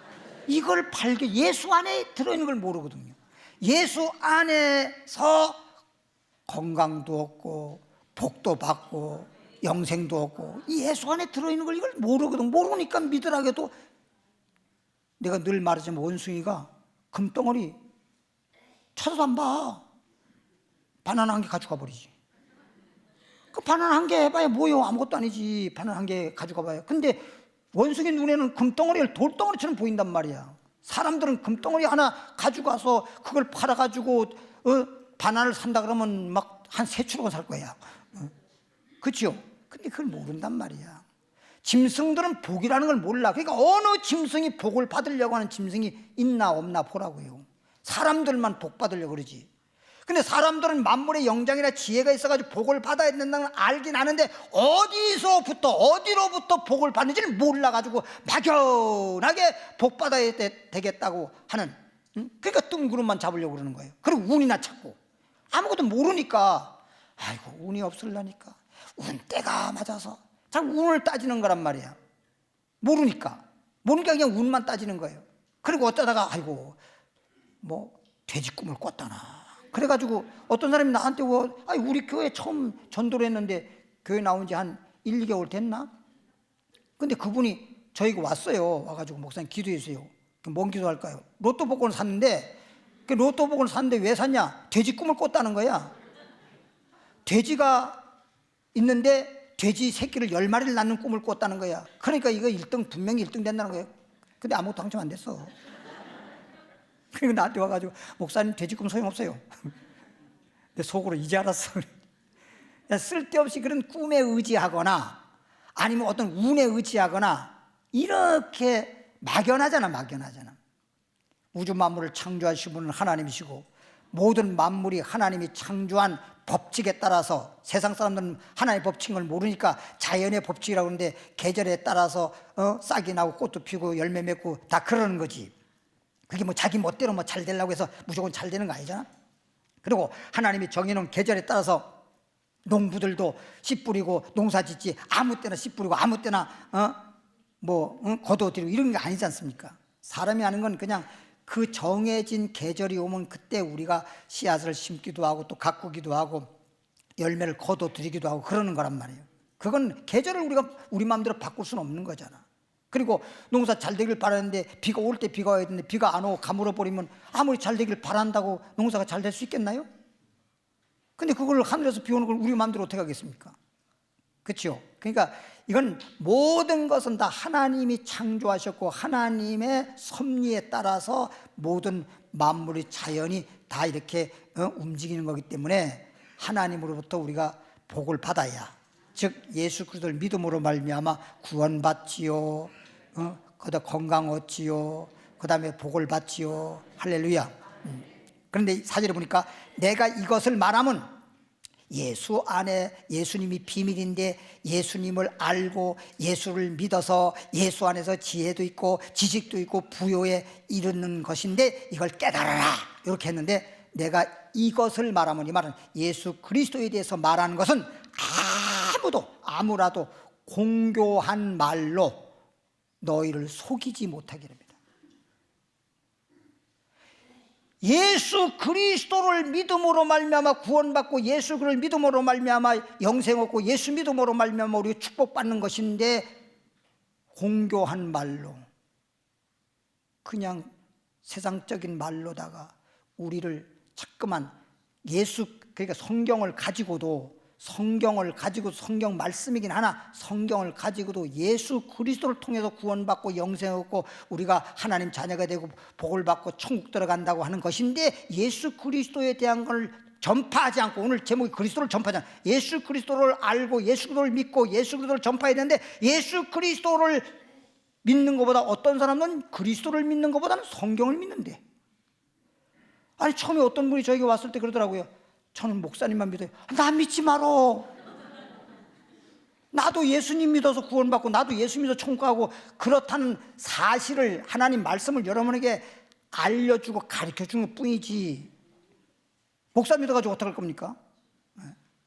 이걸 예수 안에 들어있는 걸 모르거든요. 예수 안에서 건강도 얻고 복도 받고 영생도 없고 이 예수 안에 들어있는 걸 이걸 모르거든. 모르니까 믿으라고도 내가 늘 말하지만 원숭이가 금덩어리 쳐다도 안 봐. 바나나 한 개 가져가 버리지. 그 바나나 한 개 해봐야 뭐요? 아무것도 아니지. 바나나 한 개 가져가 봐요. 근데 원숭이 눈에는 금덩어리를 돌덩어리처럼 보인단 말이야. 사람들은 금덩어리 하나 가져가서 그걸 팔아가지고 바나나를 산다 그러면 막 한 3추럭은 살 거야. 그렇죠? 근데 그걸 모른단 말이야. 짐승들은 복이라는 걸 몰라. 그러니까 어느 짐승이 복을 받으려고 하는 짐승이 있나 없나 보라고요. 사람들만 복 받으려고 그러지. 근데 사람들은 만물의 영장이나 지혜가 있어가지고 복을 받아야 된다는 걸 알긴 아는데 어디로부터 복을 받는지를 몰라가지고 막연하게 복 받아야 되겠다고 하는, 그러니까 뜬구름만 잡으려고 그러는 거예요. 그리고 운이나 찾고 아무것도 모르니까 아이고 운이 없을라니까 운 때가 맞아서 자꾸 운을 따지는 거란 말이야. 모르니까 그냥 운만 따지는 거예요. 그리고 어쩌다가 아이고 뭐 돼지 꿈을 꿨다나 그래가지고 어떤 사람이 나한테 우리 교회 처음 전도를 했는데 교회 나온 지 한 1, 2개월 됐나? 근데 그분이 저희가 왔어요. 와가지고 목사님 기도해 주세요. 뭔 기도할까요? 로또 복권을 샀는데 그 로또 복권을 샀는데 왜 샀냐? 돼지 꿈을 꿨다는 거야. 돼지가 있는데 돼지 새끼를 10마리를 낳는 꿈을 꿨다는 거야. 그러니까 이거 1등 분명히 1등 된다는 거예요. 근데 아무것도 당첨 안 됐어. 그리고 나한테 와가지고 목사님 돼지 꿈 소용없어요. 내 속으로 이제 알았어. 쓸데없이 그런 꿈에 의지하거나 아니면 어떤 운에 의지하거나 이렇게 막연하잖아. 우주 만물을 창조하신 분은 하나님이시고 모든 만물이 하나님이 창조한 법칙에 따라서, 세상 사람들은 하나님의 법칙을 모르니까 자연의 법칙이라고 하는데 계절에 따라서 싹이 나고 꽃도 피고 열매 맺고 다 그러는 거지. 그게 뭐 자기 멋대로 뭐 잘 되려고 해서 무조건 잘 되는 거 아니잖아. 그리고 하나님이 정해놓은 계절에 따라서 농부들도 씨 뿌리고 농사 짓지, 아무 때나 씨 뿌리고 아무 때나 거두어들이고 이런 게 아니지 않습니까? 사람이 하는 건 그냥 그 정해진 계절이 오면 그때 우리가 씨앗을 심기도 하고 또 가꾸기도 하고 열매를 거둬들이기도 하고 그러는 거란 말이에요. 그건 계절을 우리가 우리 마음대로 바꿀 수는 없는 거잖아. 그리고 농사 잘 되길 바라는데 비가 올 때 비가 와야 되는데 비가 안 오고 가물어 버리면 아무리 잘 되길 바란다고 농사가 잘 될 수 있겠나요? 근데 그걸 하늘에서 비 오는 걸 우리 마음대로 어떻게 하겠습니까? 그렇죠? 그러니까 이건 모든 것은 다 하나님이 창조하셨고 하나님의 섭리에 따라서 모든 만물의 자연이 다 이렇게 움직이는 거기 때문에 하나님으로부터 우리가 복을 받아야, 즉 예수 그리스도를 믿음으로 말미암아 구원받지요, 그다음 건강 얻지요, 그 다음에 복을 받지요. 할렐루야. 그런데 4절에 보니까 내가 이것을 말하면 예수 안에, 예수님이 비밀인데 예수님을 알고 예수를 믿어서 예수 안에서 지혜도 있고 지식도 있고 부요에 이르는 것인데 이걸 깨달아라 이렇게 했는데, 내가 이것을 말하면, 이 말은 예수 그리스도에 대해서 말하는 것은 아무라도 공교한 말로 너희를 속이지 못하게 됩니다. 예수 그리스도를 믿음으로 말미암아 구원받고 예수 그를 믿음으로 말미암아 영생 얻고 예수 믿음으로 말미암아 우리가 축복받는 것인데, 공교한 말로 그냥 세상적인 말로다가 우리를 자꾸만 그러니까 성경을 가지고도 성경 말씀이긴 하나 성경을 가지고도 예수 그리스도를 통해서 구원받고 영생 얻고 우리가 하나님 자녀가 되고 복을 받고 천국 들어간다고 하는 것인데, 예수 그리스도에 대한 걸 전파하지 않고, 오늘 제목이 그리스도를 전파하지 않고 예수 그리스도를 알고 예수 그리스도를 믿고 예수 그리스도를 전파해야 되는데, 예수 그리스도를 믿는 것보다, 어떤 사람은 그리스도를 믿는 것보다는 성경을 믿는데, 아니 처음에 어떤 분이 저에게 왔을 때 그러더라고요. 저는 목사님만 믿어요. 나 믿지 말어. 나도 예수님 믿어서 구원받고 나도 예수 믿어서 천국 가고 그렇다는 사실을, 하나님 말씀을 여러분에게 알려주고 가르쳐주는 것 뿐이지, 목사 믿어가지고 어떡할 겁니까?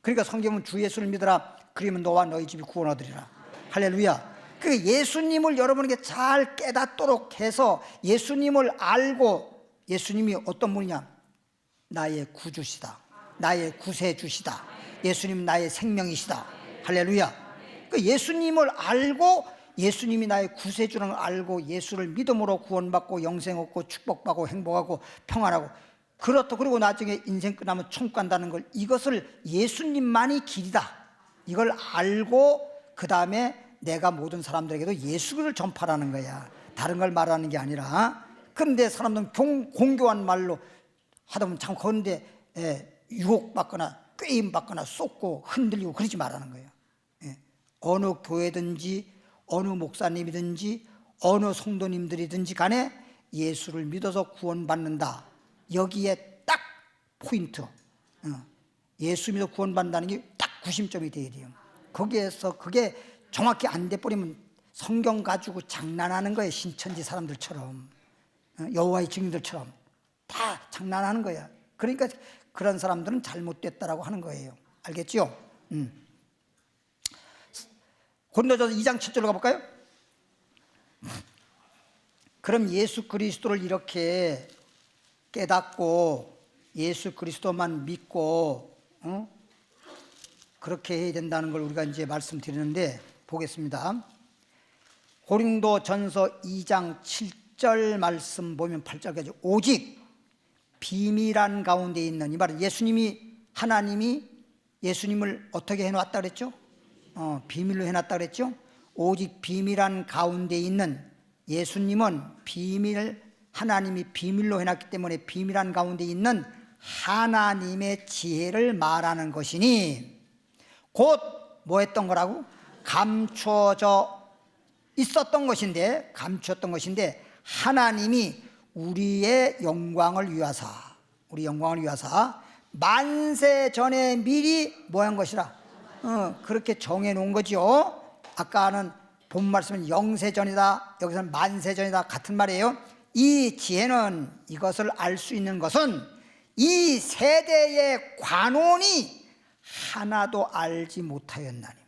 그러니까 성경은 주 예수를 믿어라, 그러면 너와 너희 집이 구원 얻으리라. 할렐루야. 그 예수님을 여러분에게 잘 깨닫도록 해서 예수님을 알고, 예수님이 어떤 분이냐, 나의 구주시다, 나의 구세주시다, 예수님 나의 생명이시다. 할렐루야. 그 예수님을 알고 예수님이 나의 구세주라는 걸 알고 예수를 믿음으로 구원받고 영생 얻고 축복받고 행복하고 평안하고 그렇다. 그리고 나중에 인생 끝나면 천국 간다는 걸, 이것을 예수님만이 길이다, 이걸 알고 그 다음에 내가 모든 사람들에게도 예수를 전파하는 거야. 다른 걸 말하는 게 아니라. 그런데 사람들은 공교한 말로 하다 보면 참 그런데 유혹받거나 꾀임받거나 쏟고 흔들리고 그러지 말라는 거예요. 어느 교회든지 어느 목사님이든지 어느 성도님들이든지 간에 예수를 믿어서 구원받는다, 여기에 딱 포인트, 예수 믿어 구원받는다는 게 딱 구심점이 돼야 돼요. 거기에서 그게 정확히 안 돼버리면 성경 가지고 장난하는 거예요. 신천지 사람들처럼, 여호와의 증인들처럼 다 장난하는 거야. 그러니까 그런 사람들은 잘못됐다라고 하는 거예요. 알겠죠? 고린도전서 2장 7절로 가볼까요? 그럼 예수 그리스도를 이렇게 깨닫고 예수 그리스도만 믿고 그렇게 해야 된다는 걸 우리가 이제 말씀드리는데, 보겠습니다. 고린도전서 2장 7절 말씀 보면 8절까지, 오직 비밀한 가운데 있는, 이 말은 하나님이 예수님을 어떻게 해놨다 그랬죠? 비밀로 해놨다 그랬죠? 오직 비밀한 가운데 있는 예수님은 하나님이 비밀로 해놨기 때문에 비밀한 가운데 있는 하나님의 지혜를 말하는 것이니, 곧 뭐 했던 거라고? 감추어져 있었던 것인데, 감추었던 것인데 하나님이 우리의 영광을 위하사 만세 전에 미리 뭐 한 것이라, 그렇게 정해 놓은 거죠. 아까는 본 말씀은 영세전이다, 여기서는 만세전이다, 같은 말이에요. 이 지혜는, 이것을 알 수 있는 것은 이 세대의 관원이 하나도 알지 못하였나니,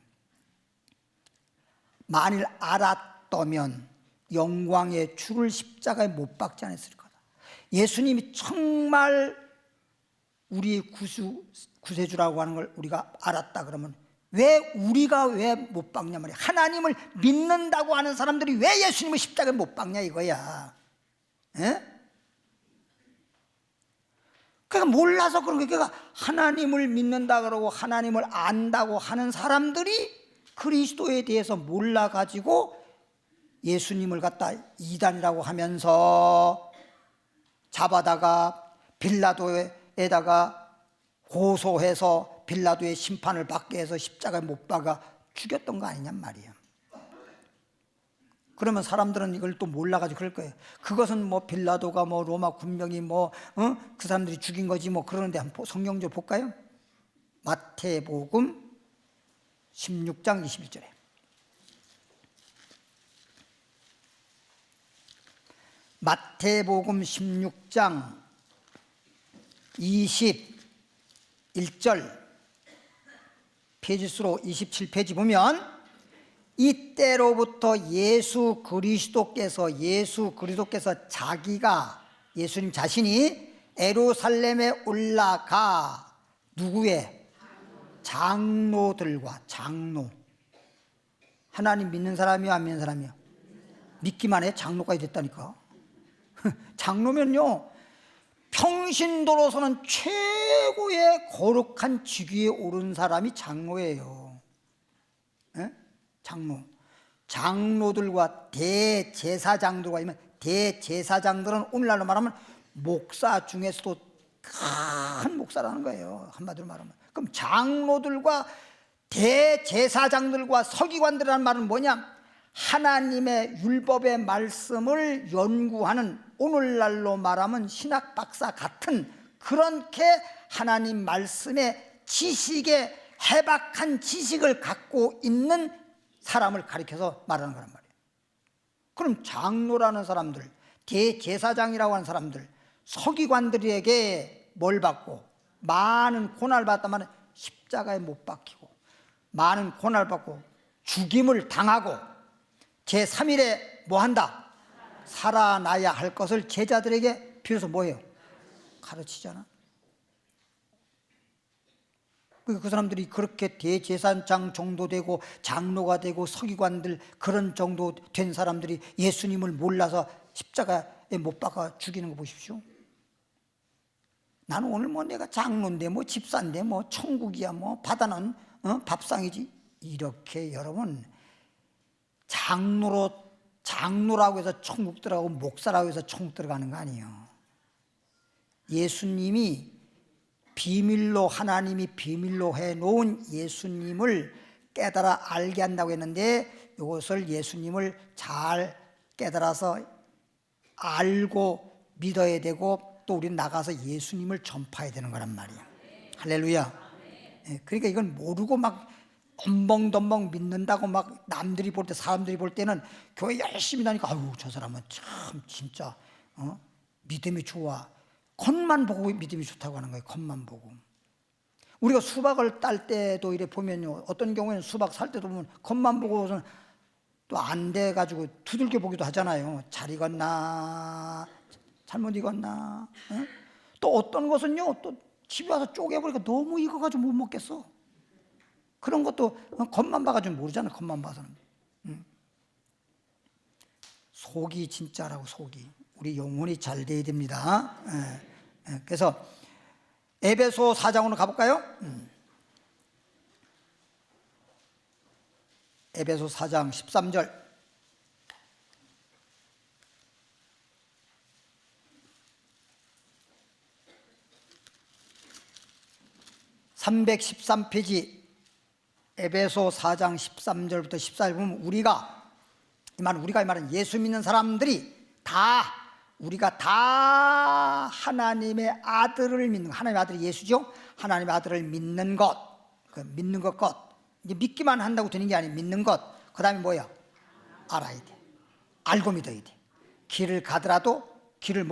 만일 알았다면 영광의 주를 십자가에 못 박지 않았을 거다. 예수님이 정말 우리의 구세주라고 하는 걸 우리가 알았다 그러면 우리가 왜 못 박냐 말이야. 하나님을 믿는다고 하는 사람들이 왜 예수님을 십자가에 못 박냐 이거야. 그러니까 몰라서 그런 거야. 그러니까 하나님을 믿는다 그러고 하나님을 안다고 하는 사람들이 그리스도에 대해서 몰라가지고 예수님을 갖다 이단이라고 하면서 잡아다가 빌라도에다가 고소해서 빌라도의 심판을 받게 해서 십자가에 못 박아 죽였던 거 아니냔 말이에요. 그러면 사람들은 이걸 또 몰라가지고 그럴 거예요. 그것은 뭐 빌라도가 뭐 로마 군병이 그 사람들이 죽인 거지 뭐 그러는데, 한번 성경적 볼까요? 마태복음 16장 21절에 마태복음 16장 21절 페이지수로 27페이지 보면, 이때로부터 예수 그리스도께서 자기가, 예수님 자신이 예루살렘에 올라가 누구의? 장로들과, 하나님 믿는 사람이요 안 믿는 사람이요? 믿기만 해? 장로까지 됐다니까. 장로면요 평신도로서는 최고의 거룩한 직위에 오른 사람이 장로예요. 장로들과 대제사장들과 있으면, 대제사장들은 오늘날로 말하면 목사 중에서도 큰 목사라는 거예요, 한마디로 말하면. 그럼 장로들과 대제사장들과 서기관들이라는 말은 뭐냐? 하나님의 율법의 말씀을 연구하는, 오늘날로 말하면 신학 박사 같은, 그렇게 하나님 말씀의 지식에 해박한 지식을 갖고 있는 사람을 가리켜서 말하는 거란 말이에요. 그럼 장로라는 사람들, 대제사장이라고 하는 사람들, 서기관들에게 뭘 받고 많은 고난을 받았다면 십자가에 못 박히고 많은 고난을 받고 죽임을 당하고 제3일에 뭐 한다? 살아나야 할 것을 제자들에게 비로소 뭐예요? 가르치잖아. 그 사람들이 그렇게 대제사장 정도 되고 장로가 되고 서기관들 그런 정도 된 사람들이 예수님을 몰라서 십자가에 못 박아 죽이는 거 보십시오. 나는 오늘 뭐 내가 장로인데 뭐 집사인데 뭐 천국이야 뭐 바다는 밥상이지. 이렇게 여러분 장로라고 해서 천국 들어가고 목사라고 해서 천국 들어가는 거 아니에요. 예수님이 비밀로 하나님이 비밀로 해놓은 예수님을 깨달아 알게 한다고 했는데 이것을 예수님을 잘 깨달아서 알고 믿어야 되고 또 우리는 나가서 예수님을 전파해야 되는 거란 말이에요. 할렐루야. 그러니까 이건 모르고 막 덤벙덤벙 믿는다고 막 남들이 볼 때 사람들이 볼 때는 교회 열심히 다니까 아유 저 사람은 참 진짜 믿음이 좋아. 겉만 보고 믿음이 좋다고 하는 거예요. 겉만 보고. 우리가 수박을 딸 때도 이래 보면요, 어떤 경우에는 수박 살 때도 보면 겉만 보고서는 또 안 돼가지고 두들겨 보기도 하잖아요. 잘 익었나 잘못 익었나. 또 어떤 것은요 또 집에 와서 쪼개보니까 너무 익어가지고 못 먹겠어. 그런 것도 겉만 봐가지고 모르잖아. 겉만 봐서는. 속이 진짜라고. 속이 우리 영혼이 잘 돼야 됩니다. 그래서 에베소 4장으로 가볼까요? 에베소 4장 13절. (313페이지) 에베소 4장 13절부터 14절 보면 우리가 이 말은 예수 믿는 사람들이 우리가 다 하나님의 아들을 믿는, 하나님의 아들이 예수죠. 하나님의 아들을 믿는 것, 믿는 것 이제 믿기만 한다고 되는 게 아니에요. 믿는 것. 그 다음에 뭐야? 알아야 돼. 알고 믿어야 돼. 길을 가더라도 길을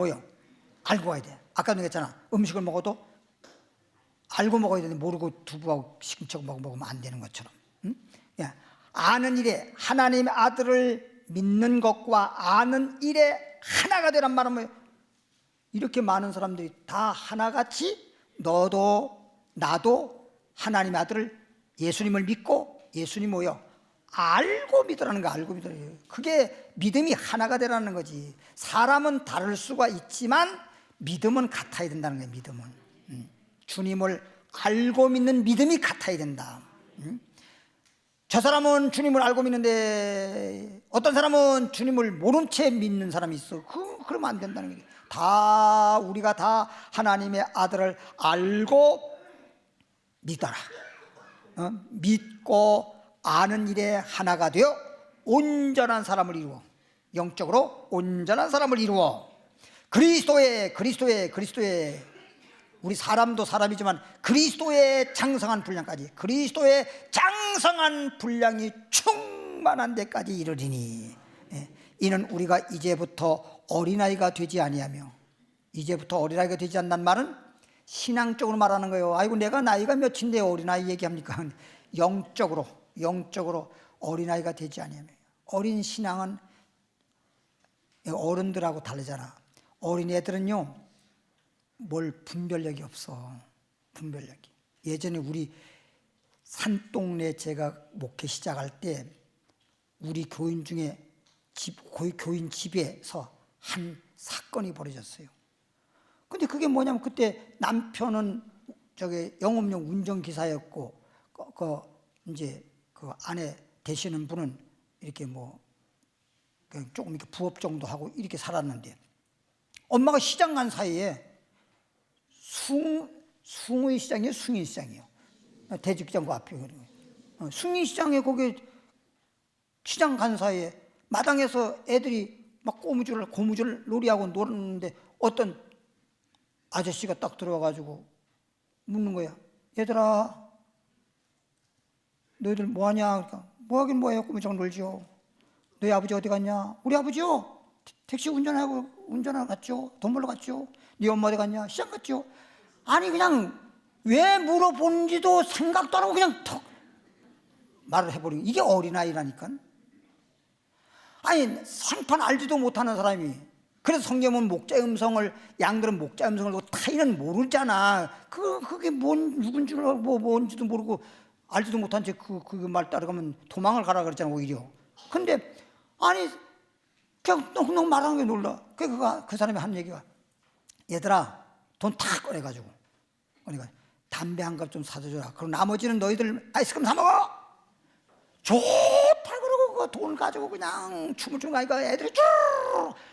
알고 가야 돼. 아까도 얘기했잖아. 음식을 먹어도 알고 먹어야 되는데 모르고 두부하고 시금치하고 먹으면 안 되는 것처럼. 아는 일에 하나님의 아들을 믿는 것과 아는 일에 하나가 되란 말은 뭐예요? 이렇게 많은 사람들이 다 하나같이 너도 나도 하나님의 아들을 예수님을 믿고 예수님 알고 믿으라는 거. 알고 믿으라는 거. 그게 믿음이 하나가 되라는 거지. 사람은 다를 수가 있지만 믿음은 같아야 된다는 거예요. 믿음은 주님을 알고 믿는 믿음이 같아야 된다. 저 사람은 주님을 알고 믿는데 어떤 사람은 주님을 모른 채 믿는 사람이 있어. 그러면 안 된다는 거예요. 우리가 다 하나님의 아들을 알고 믿어라. 믿고 아는 일에 하나가 되어 온전한 사람을 이루어, 영적으로 온전한 사람을 이루어 그리스도의 우리 사람도 사람이지만 그리스도의 장성한 분량까지, 그리스도의 장성한 분량이 충만한 데까지 이르리니 이는 우리가 이제부터 어린아이가 되지 아니하며, 이제부터 어린아이가 되지 않는 말은 신앙적으로 말하는 거예요. 아이고 내가 나이가 몇인데 어린아이 얘기합니까? 영적으로 어린아이가 되지 아니하며. 어린 신앙은 어른들하고 다르잖아. 어린 애들은요 뭘 분별력이 없어. 분별력이. 예전에 우리 산동네 제가 목회 시작할 때 우리 교인 중에 교인 집에서 한 사건이 벌어졌어요. 근데 그게 뭐냐면 그때 남편은 영업용 운전기사였고 이제 그 아내 되시는 분은 이렇게 그냥 조금 이렇게 부업 정도 하고 이렇게 살았는데 엄마가 시장 간 사이에 숭의 시장이에요? 숭인 시장이에요? 대직장고 앞에. 숭인 시장에 거기 시장 간 사이에 마당에서 애들이 막 고무줄 놀이하고 놀았는데 어떤 아저씨가 딱 들어와가지고 묻는 거야. 얘들아, 너희들 뭐하냐? 그러니까 뭐하긴 뭐해요. 고무줄 놀지요. 너희 아버지 어디 갔냐? 우리 아버지요? 택시 운전하러 갔죠. 돈 벌러 갔죠. 네 엄마 어디 갔냐? 시장 갔죠. 아니 그냥 왜 물어보는지도 생각도 안 하고 그냥 턱 말을 해버리고. 이게 어린아이라니까. 아니 생판 알지도 못하는 사람이 그래서 성경은 목자의 음성을, 양들은 목자의 음성을 듣고 타인은 모르잖아. 그게 누군지도 뭔지도 모르고 알지도 못한 채 그 말 따라가면 도망을 가라 그랬잖아, 오히려. 근데 아니 그냥 너무 말하는 게 놀라. 그 사람이 한 얘기가, 얘들아 돈 다 꺼내가지고 그러니까 담배 한 갑 좀 사다 줘라. 그리고 나머지는 너희들 아이스크림 사 먹어. 좋다 그러고 그 돈 가지고 그냥 춤을 추는 거 아니까 애들이 쭉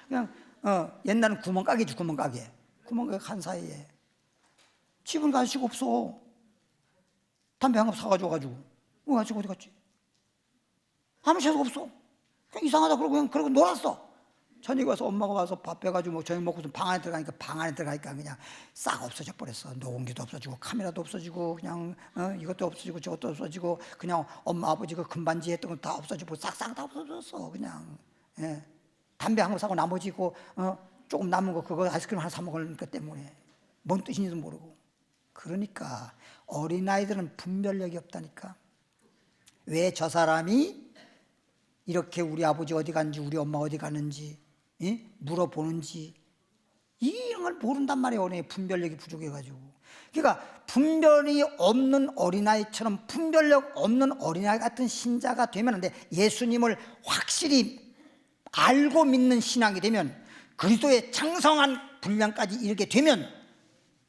그냥 옛날엔 구멍가게지, 구멍가게 간 사이에 집은 갈 수가 없어. 담배 한 갑 사가지고 가지고 어디 갔지? 아무 새도 없어. 그냥 이상하다 그러고 그러고 놀았어. 저녁에 와서 엄마가 와서 밥 해가지고 뭐 저녁 먹고서 방 안에 들어가니까 그냥 싹 없어져 버렸어. 녹음기도 없어지고 카메라도 없어지고 그냥 이것도 없어지고 저것도 없어지고 그냥 엄마 아버지 그 금반지 했던 거 다 없어지고 싹 다 없어졌어. 그냥 담배 한 거 사고 나머지 조금 남은 거 그거 아이스크림 하나 사 먹을 것 때문에 뭔 뜻인지도 모르고. 그러니까 어린아이들은 분별력이 없다니까. 왜 저 사람이 이렇게 우리 아버지 어디 갔는지 우리 엄마 어디 갔는지 물어보는지 이런 걸 모른단 말이에요. 어린애 분별력이 부족해가지고. 그러니까 분별이 없는 어린아이처럼 분별력 없는 어린아이 같은 신자가 되면 안 돼. 예수님을 확실히 알고 믿는 신앙이 되면, 그리스도의 장성한 분량까지 이르게 되면,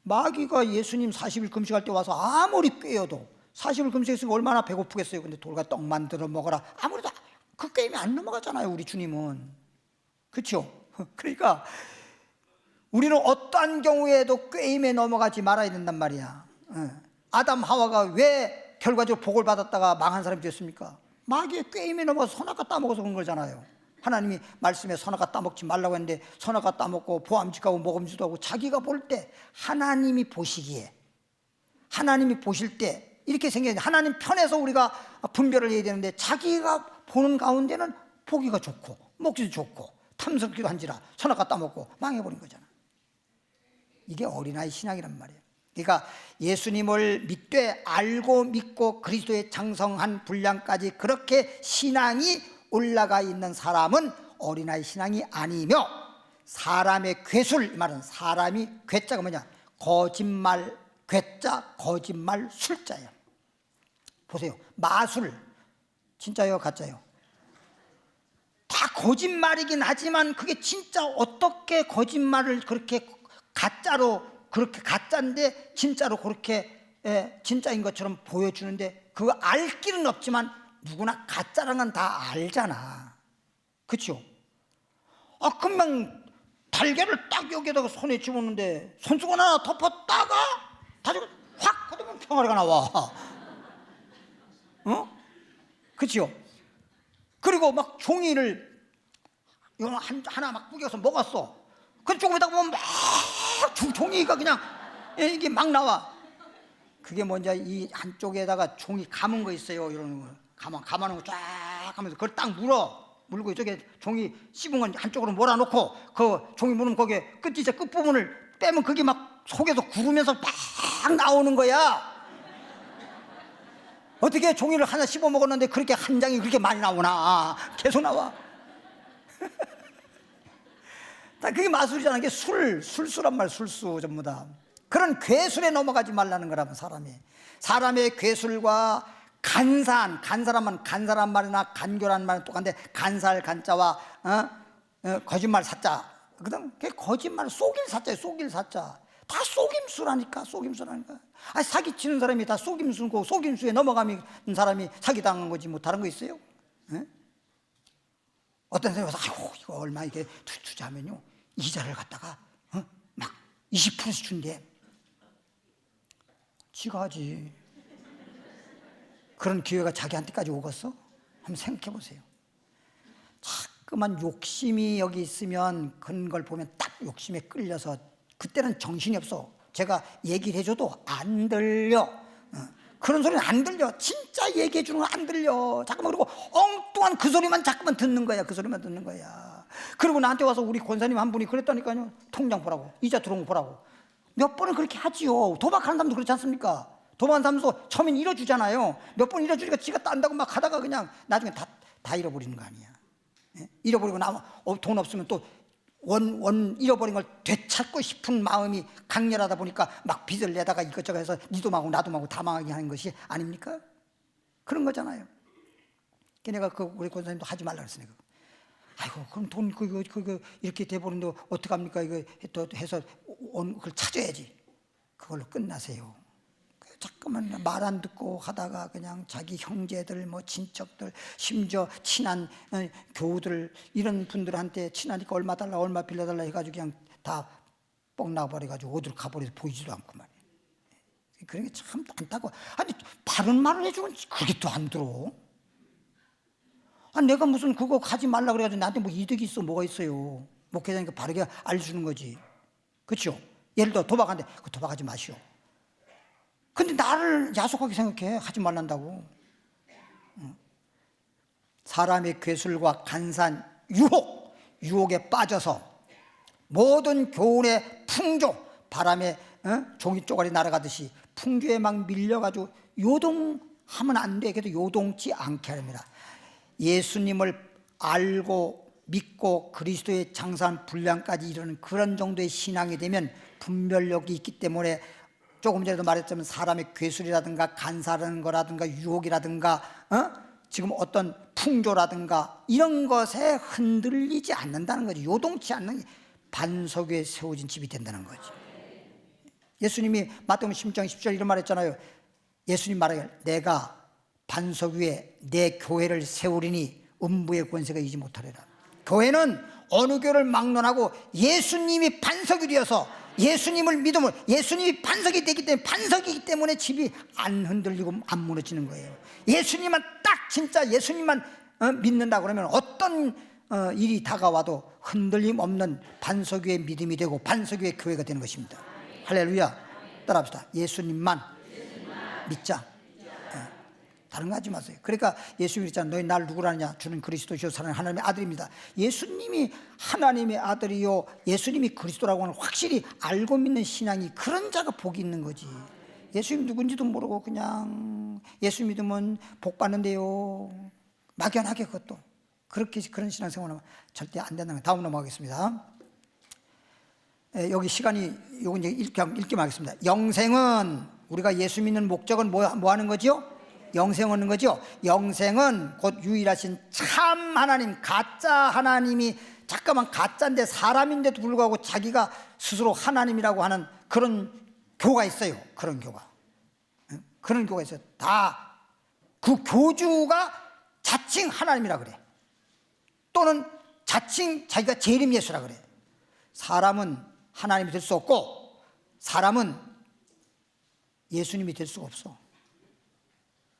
마귀가 예수님 40일 금식할 때 와서 아무리 꾀어도 40일 금식했으니까 얼마나 배고프겠어요. 근데 돌과 떡 만들어 먹어라 아무래도 그 게임이 안 넘어가잖아요, 우리 주님은. 그렇죠? 그러니까 우리는 어떠한 경우에도 게임에 넘어가지 말아야 된단 말이야. 아담 하와가 왜 결과적으로 복을 받았다가 망한 사람이 됐습니까? 마귀의 게임에 넘어가서 선악과 따먹어서 그런 거잖아요. 하나님이 말씀에 선악과 따먹지 말라고 했는데 선악과 따먹고 보암직하고 먹음직도 하고, 자기가 볼 때 하나님이 보시기에, 하나님이 보실 때 이렇게 생겼는데 하나님 편에서 우리가 분별을 해야 되는데 자기가 보는 가운데는 보기가 좋고 먹기도 좋고 탐스럽기도 한지라 선악과 따먹고 망해버린 거잖아. 이게 어린아이 신앙이란 말이에요. 그러니까 예수님을 믿되 알고 믿고 그리스도의 장성한 분량까지 그렇게 신앙이 올라가 있는 사람은 어린아이 신앙이 아니며, 사람의 괴술, 이 말은 사람이 괴자가 뭐냐, 거짓말 괴자, 거짓말 술자예요. 보세요, 마술 진짜요 가짜요? 다 거짓말이긴 하지만 그게 진짜 어떻게 거짓말을 그렇게 가짜로, 그렇게 가짜인데 진짜로 그렇게 진짜인 것처럼 보여주는데, 그거 알 길은 없지만 누구나 가짜라는 건 다 알잖아. 그렇죠? 금방 달걀을 딱 여기다가 손에 집었는데 손수건 하나 덮었다가 다시 확 걷으면 병아리가 나와. 그렇죠? 그리고 막 종이를 하나 막 구겨서 먹었어. 그 조금이다 보면 막 종이가 그냥 이게 막 나와. 그게 먼저 이 한쪽에다가 종이 감은 거 있어요. 이런 거 감아놓은 거 쫙 하면서 그걸 딱 물고 이쪽에 종이 씹은 건 한쪽으로 몰아놓고 그 종이 물으면 거기에 끝부분을 빼면 그게 막 속에서 구르면서 막 나오는 거야. 어떻게 종이를 하나 씹어 먹었는데 그렇게 한 장이 그렇게 많이 나오나. 계속 나와. 다 그게 마술이라는 게 술수란 말, 술수 전부 다. 그런 괴술에 넘어가지 말라는 거라면, 사람의 괴술과 간사란 말이나 간교란 말은 똑같은데, 간사할 간자와 거짓말 사자, 그다음 그게 거짓말 속일 사자예요. 속일 사자. 다 속임수라니까. 사기치는 사람이 다 속임수고, 속임수에 넘어가는 사람이 사기당한 거지 뭐 다른 거 있어요? 어떤 사람이 와서 아이고 이거 얼마 이게 투자하면요 이자를 갖다가 막 20%씩 준대. 지가 하지. 그런 기회가 자기한테까지 오겠어? 한번 생각해 보세요. 자꾸만 욕심이 여기 있으면 그런 걸 보면 딱 욕심에 끌려서 그때는 정신이 없어. 제가 얘기를 해줘도 안 들려. 그런 소리는 안 들려. 진짜 얘기해 주는 건 안 들려. 자꾸만. 그리고 엉뚱한 그 소리만 자꾸만 듣는 거야. 그 소리만 듣는 거야. 그리고 나한테 와서 우리 권사님 한 분이 그랬다니까요. 통장 보라고, 이자 들어온 거 보라고. 몇 번은 그렇게 하지요. 도박하는 사람도 그렇지 않습니까? 도박하는 사람도 처음엔 잃어주잖아요. 몇 번 잃어주니까 지가 딴다고 막 하다가 그냥 나중에 다 잃어버리는 거 아니야. 잃어버리고 나면 돈 없으면 또 잃어버린 걸 되찾고 싶은 마음이 강렬하다 보니까 막 빚을 내다가 이것저것 해서 니도 망하고 나도 망하고 다 망하게 하는 것이 아닙니까? 그런 거잖아요. 걔네가 우리 권사님도 하지 말라 그랬으니까. 아이고, 그럼 돈 그거 이렇게 돼버리는데 어떡합니까? 이거 또 해서 그걸 찾아야지. 그걸로 끝나세요. 자꾸만 말 안 듣고 하다가 그냥 자기 형제들, 뭐 친척들, 심지어 친한 교우들, 이런 분들한테 친하니까 얼마 달라, 얼마 빌려달라 해가지고 그냥 다 뻥 나버려가지고 어디로 가버려서 보이지도 않고 말이에요. 그런 게 참 안타까워. 아니, 바른 말을 해주면 그게 또 안 들어. 내가 무슨 그거 가지 말라 그래가지고 나한테 뭐 이득이 있어, 뭐가 있어요. 목회자니까 바르게 알려주는 거지. 그렇죠? 예를 들어 도박한데, 그 도박하지 마시오. 근데 나를 야속하게 생각해. 하지 말란다고. 사람의 괴술과 간사한 유혹에 빠져서 모든 교훈의 풍조, 바람에 종이 쪼가리 날아가듯이 풍조에 막 밀려가지고 요동하면 안 돼. 그래도 요동치 않게 하랍니다. 예수님을 알고 믿고 그리스도의 장사한 분량까지 이르는 그런 정도의 신앙이 되면 분별력이 있기 때문에, 조금 전에도 말했지만 사람의 괴술이라든가 간사라는 거라든가 유혹이라든가 지금 어떤 풍조라든가 이런 것에 흔들리지 않는다는 거지. 요동치 않는 반석 위에 세워진 집이 된다는 거지. 예수님이 마태복음 16장 10절 이런 말 했잖아요. 예수님 말하길, 내가 반석 위에 내 교회를 세우리니 음부의 권세가 이기지 못하리라. 교회는 어느 교를 막론하고 예수님이 반석이 되어서 예수님을 믿음으로, 예수님이 반석이 되기 때문에, 반석이기 때문에 집이 안 흔들리고 안 무너지는 거예요. 예수님만 딱 진짜 예수님만 믿는다 그러면 어떤 일이 다가와도 흔들림 없는 반석 위의 믿음이 되고 반석 위의 교회가 되는 것입니다. 할렐루야. 따라합시다. 예수님만 믿자. 다른 거 하지 마세요. 그러니까 예수님이 있잖아. 너희 날 누구라 하느냐? 주는 그리스도시요 사랑하는 하나님의 아들입니다. 예수님이 하나님의 아들이요, 예수님이 그리스도라고 하는 확실히 알고 믿는 신앙이, 그런 자가 복이 있는 거지. 예수님 누군지도 모르고 그냥 예수 믿으면 복 받는데요, 막연하게 그것도 그렇게 그런 신앙생활하면 절대 안 된다는 거예요. 다음 넘어가겠습니다. 여기 시간이 요거 이제 읽기만 하겠습니다. 영생은, 우리가 예수 믿는 목적은 뭐 하는 거죠? 영생 얻는 거죠. 영생은 곧 유일하신 참 하나님, 가짜 하나님이, 잠깐만 가짜인데 사람인데도 불구하고 자기가 스스로 하나님이라고 하는 그런 교가 있어요. 그런 교가. 그런 교가 있어요. 다 그 교주가 자칭 하나님이라 그래. 또는 자칭 자기가 재림 예수라 그래. 사람은 하나님이 될 수 없고 사람은 예수님이 될 수가 없어.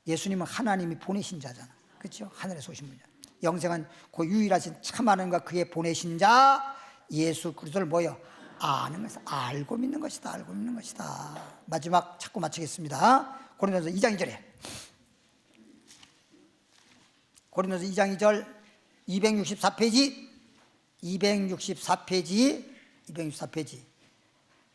예수님은 하나님이 보내신 자잖아. 그렇죠? 하늘에서 오신 분이야. 영생은 그 유일하신 참 하나님과 그의 보내신 자 예수 그리스도를 뭐요? 아는 것이다. 알고 믿는 것이다. 알고 믿는 것이다. 마지막 찾고 마치겠습니다. 고린도서 2장 2절에, 고린도서 2장 2절 264페이지 264페이지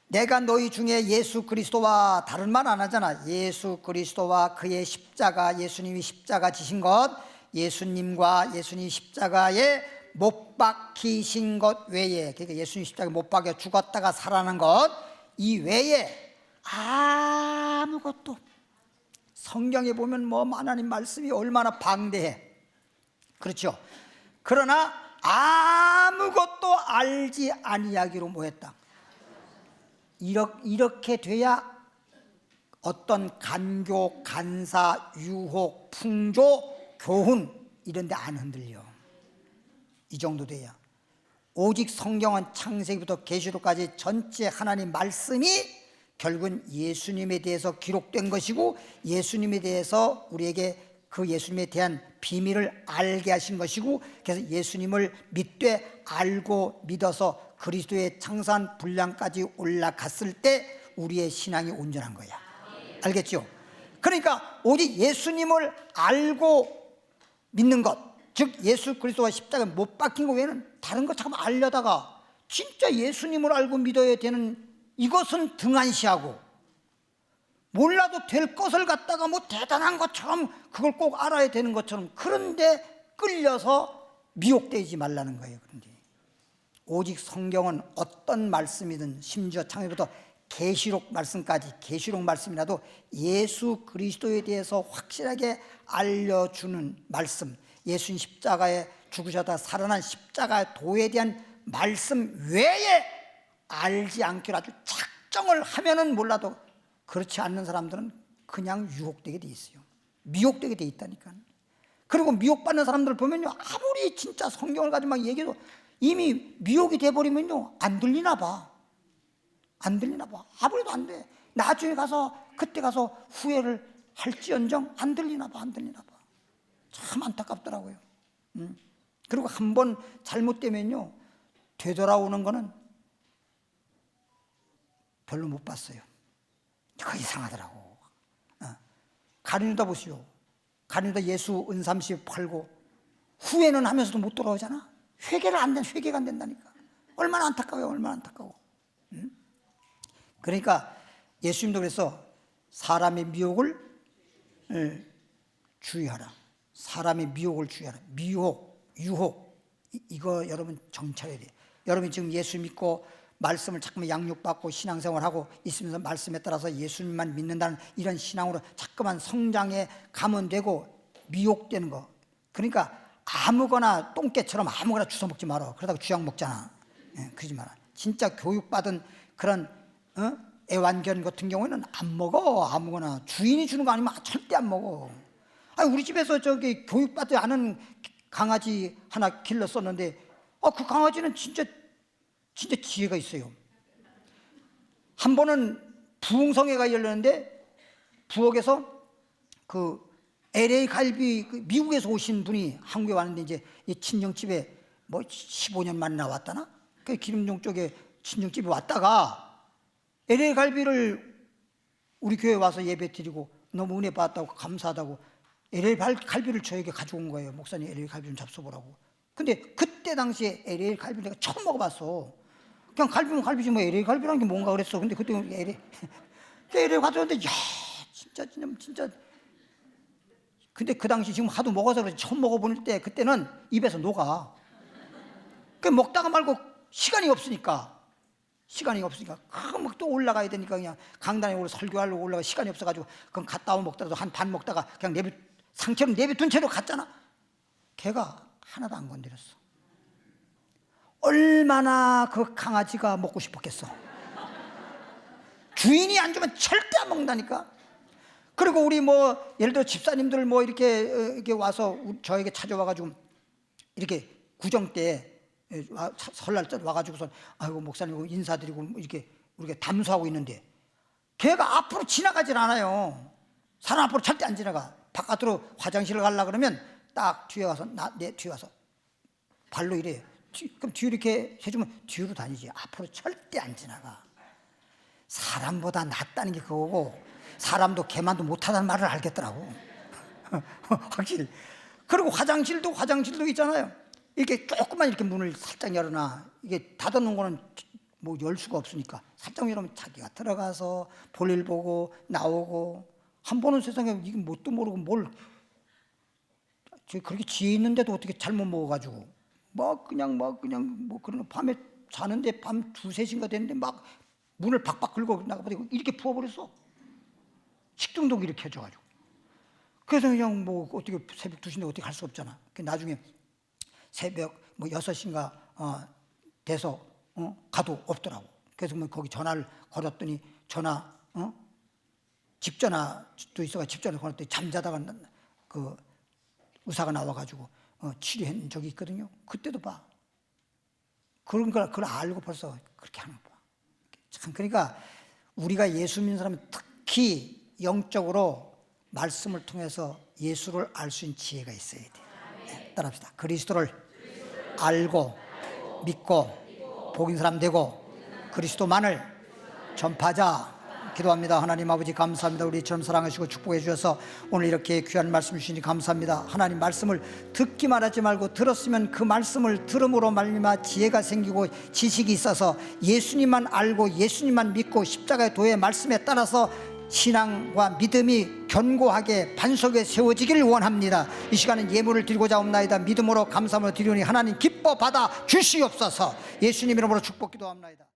내가 너희 중에 예수 그리스도와, 다른 말 안 하잖아. 예수 그리스도와 그의 십자가, 예수님이 십자가 지신 것, 예수님과 예수님 십자가에 못 박히신 것 외에, 그러니까 예수님 십자가에 못 박혀 죽었다가 살아난 것 이 외에 아무것도, 성경에 보면 뭐 하나님 말씀이 얼마나 방대해. 그렇죠? 그러나 아무것도 알지 아니하기로 뭐했다. 이렇게 돼야 어떤 간교, 간사, 유혹, 풍조, 교훈 이런 데 안 흔들려. 이 정도 돼야. 오직 성경은 창세기부터 계시록까지 전체 하나님 말씀이 결국은 예수님에 대해서 기록된 것이고, 예수님에 대해서 우리에게 그 예수님에 대한 비밀을 알게 하신 것이고, 그래서 예수님을 믿되 알고 믿어서 그리스도의 창산 분량까지 올라갔을 때 우리의 신앙이 온전한 거야. 알겠죠? 그러니까 오직 예수님을 알고 믿는 것, 즉 예수 그리스도와 십자가에 못 박힌 것 외에는 다른 거 잠깐 알려다가 진짜 예수님을 알고 믿어야 되는, 이것은 등한시하고 몰라도 될 것을 갖다가 뭐 대단한 것처럼 그걸 꼭 알아야 되는 것처럼, 그런데 끌려서 미혹되지 말라는 거예요. 그런데 오직 성경은 어떤 말씀이든 심지어 창세부터 계시록 말씀까지 계시록 말씀이라도 예수 그리스도에 대해서 확실하게 알려주는 말씀, 예수님 십자가에 죽으셨다 살아난 십자가의 도에 대한 말씀 외에 알지 않기로 아주 작정을 하면은 몰라도 그렇지 않는 사람들은 그냥 유혹되게 돼 있어요. 미혹되게 돼 있다니까. 그리고 미혹받는 사람들 보면요, 아무리 진짜 성경을 가지고 막 얘기해도 이미 미혹이 돼버리면요, 안 들리나 봐. 안 들리나 봐. 아무래도 안 돼. 나중에 가서, 그때 가서 후회를 할지언정 안 들리나 봐, 안 들리나 봐. 참 안타깝더라고요. 그리고 한 번 잘못되면요, 되돌아오는 거는 별로 못 봤어요. 그거 이상하더라고. 가룟유다 보시오. 가룟유다 예수 은삼십 팔고 후회는 하면서도 못 돌아오잖아. 회개가 안 된다니까. 얼마나 안타까워요, 얼마나 안타까워. 그러니까 예수님도 그래서 사람의 미혹을 주의하라. 사람의 미혹을 주의하라. 미혹, 유혹, 이거 여러분 정찰해야 돼요. 여러분이 지금 예수 믿고 말씀을 자꾸만 양육받고 신앙생활하고 있으면서 말씀에 따라서 예수님만 믿는다는 이런 신앙으로 자꾸만 성장해 가면 되고 미혹되는 거. 그러니까 아무거나 똥개처럼 아무거나 주워 먹지 마라. 그러다가 쥐약 먹잖아. 그러지 마라. 진짜 교육받은 그런 애완견 같은 경우에는 안 먹어. 아무거나 주인이 주는 거 아니면 절대 안 먹어. 아니, 우리 집에서 저기 교육받지 않은 강아지 하나 길렀었는데 그 강아지는 진짜 지혜가 있어요. 한 번은 부흥성회가 열렸는데 부엌에서 그 LA 갈비, 미국에서 오신 분이 한국에 왔는데 이제 이 친정집에 뭐 15년 만에 나왔다나? 그 기름종 쪽에 친정집에 왔다가 LA 갈비를 우리 교회 와서 예배 드리고 너무 은혜 받았다고 감사하다고 LA 갈비를 저에게 가져온 거예요. 목사님 LA 갈비 좀 잡숴보라고. 근데 그때 당시에 LA 갈비를 내가 처음 먹어봤어. 그냥 갈비면 갈비지 뭐 LA 갈비라는 게 뭔가 그랬어. 근데 그때 LA 가져왔는데 야 진짜 근데 그 당시 지금 하도 먹어서 그렇지 처음 먹어볼 때 그때는 입에서 녹아. 그 먹다가 말고 시간이 없으니까 또 올라가야 되니까 그냥 강단에 올라 설교하려고 올라가 시간이 없어가지고 그럼 갔다 오면 먹더라도 한 반 먹다가 그냥 상처럼 내비둔 채로 갔잖아. 걔가 하나도 안 건드렸어. 얼마나 그 강아지가 먹고 싶었겠어. 주인이 안 주면 절대 안 먹는다니까. 그리고 우리 뭐 예를 들어 집사님들 뭐 이렇게 와서 저에게 찾아와가지고 이렇게 구정 때 설날 때 와가지고서 아이고 목사님 인사드리고 이렇게 우리가 담소하고 있는데 걔가 앞으로 지나가질 않아요. 사람 앞으로 절대 안 지나가. 바깥으로 화장실을 가려고 그러면 딱 뒤에 가서 내 뒤에 가서 발로 이래. 그럼 뒤로 이렇게 해주면 뒤로 다니지. 앞으로 절대 안 지나가. 사람보다 낫다는 게 그거고 사람도 개만도 못하다는 말을 알겠더라고. 확실히. 그리고 화장실도 있잖아요. 이렇게 조금만 이렇게 문을 살짝 열어놔. 이게 닫아놓은 거는 뭐 열 수가 없으니까 살짝 열으면 자기가 들어가서 볼일 보고 나오고. 한 번은 세상에 이게 뭣도 모르고 뭘 그렇게 지혜 있는데도 어떻게 잘못 먹어가지고 그냥 그런 밤에 자는데 밤 2, 3시인가 됐는데 막 문을 박박 긁고 나가버리고 이렇게 부어버렸어. 식중독 이렇게 해줘가지고. 그래서 그냥 뭐 어떻게 새벽 2시인데 어떻게 할 수 없잖아. 나중에 새벽 뭐 6시인가 돼서 가도 없더라고. 그래서 뭐 거기 전화를 걸었더니 집 전화도 있어가 집 전화 걸었더니 잠자다가 그 의사가 나와가지고 치료한 적이 있거든요. 그때도 봐. 그런 걸 그걸 알고 벌써 그렇게 하는 거 봐. 참 그러니까 우리가 예수 믿는 사람은 특히 영적으로 말씀을 통해서 예수를 알 수 있는 지혜가 있어야 돼요. 네, 따라합시다. 그리스도를 알고 믿고 복인 사람 되고 그리스도만을 전파하자. 기도합니다. 하나님 아버지 감사합니다. 우리처럼 사랑하시고 축복해 주셔서 오늘 이렇게 귀한 말씀 주시니 감사합니다. 하나님 말씀을 듣기만 하지 말고 들었으면 그 말씀을 들음으로 말미암아 지혜가 생기고 지식이 있어서 예수님만 알고 예수님만 믿고 십자가의 도의 말씀에 따라서 신앙과 믿음이 견고하게 반석에 세워지기를 원합니다. 이 시간은 예물을 드리고자 합나이다. 믿음으로 감사함으로 드리오니 하나님 기뻐 받아 주시옵소서. 예수님 이름으로 축복 기도합나이다.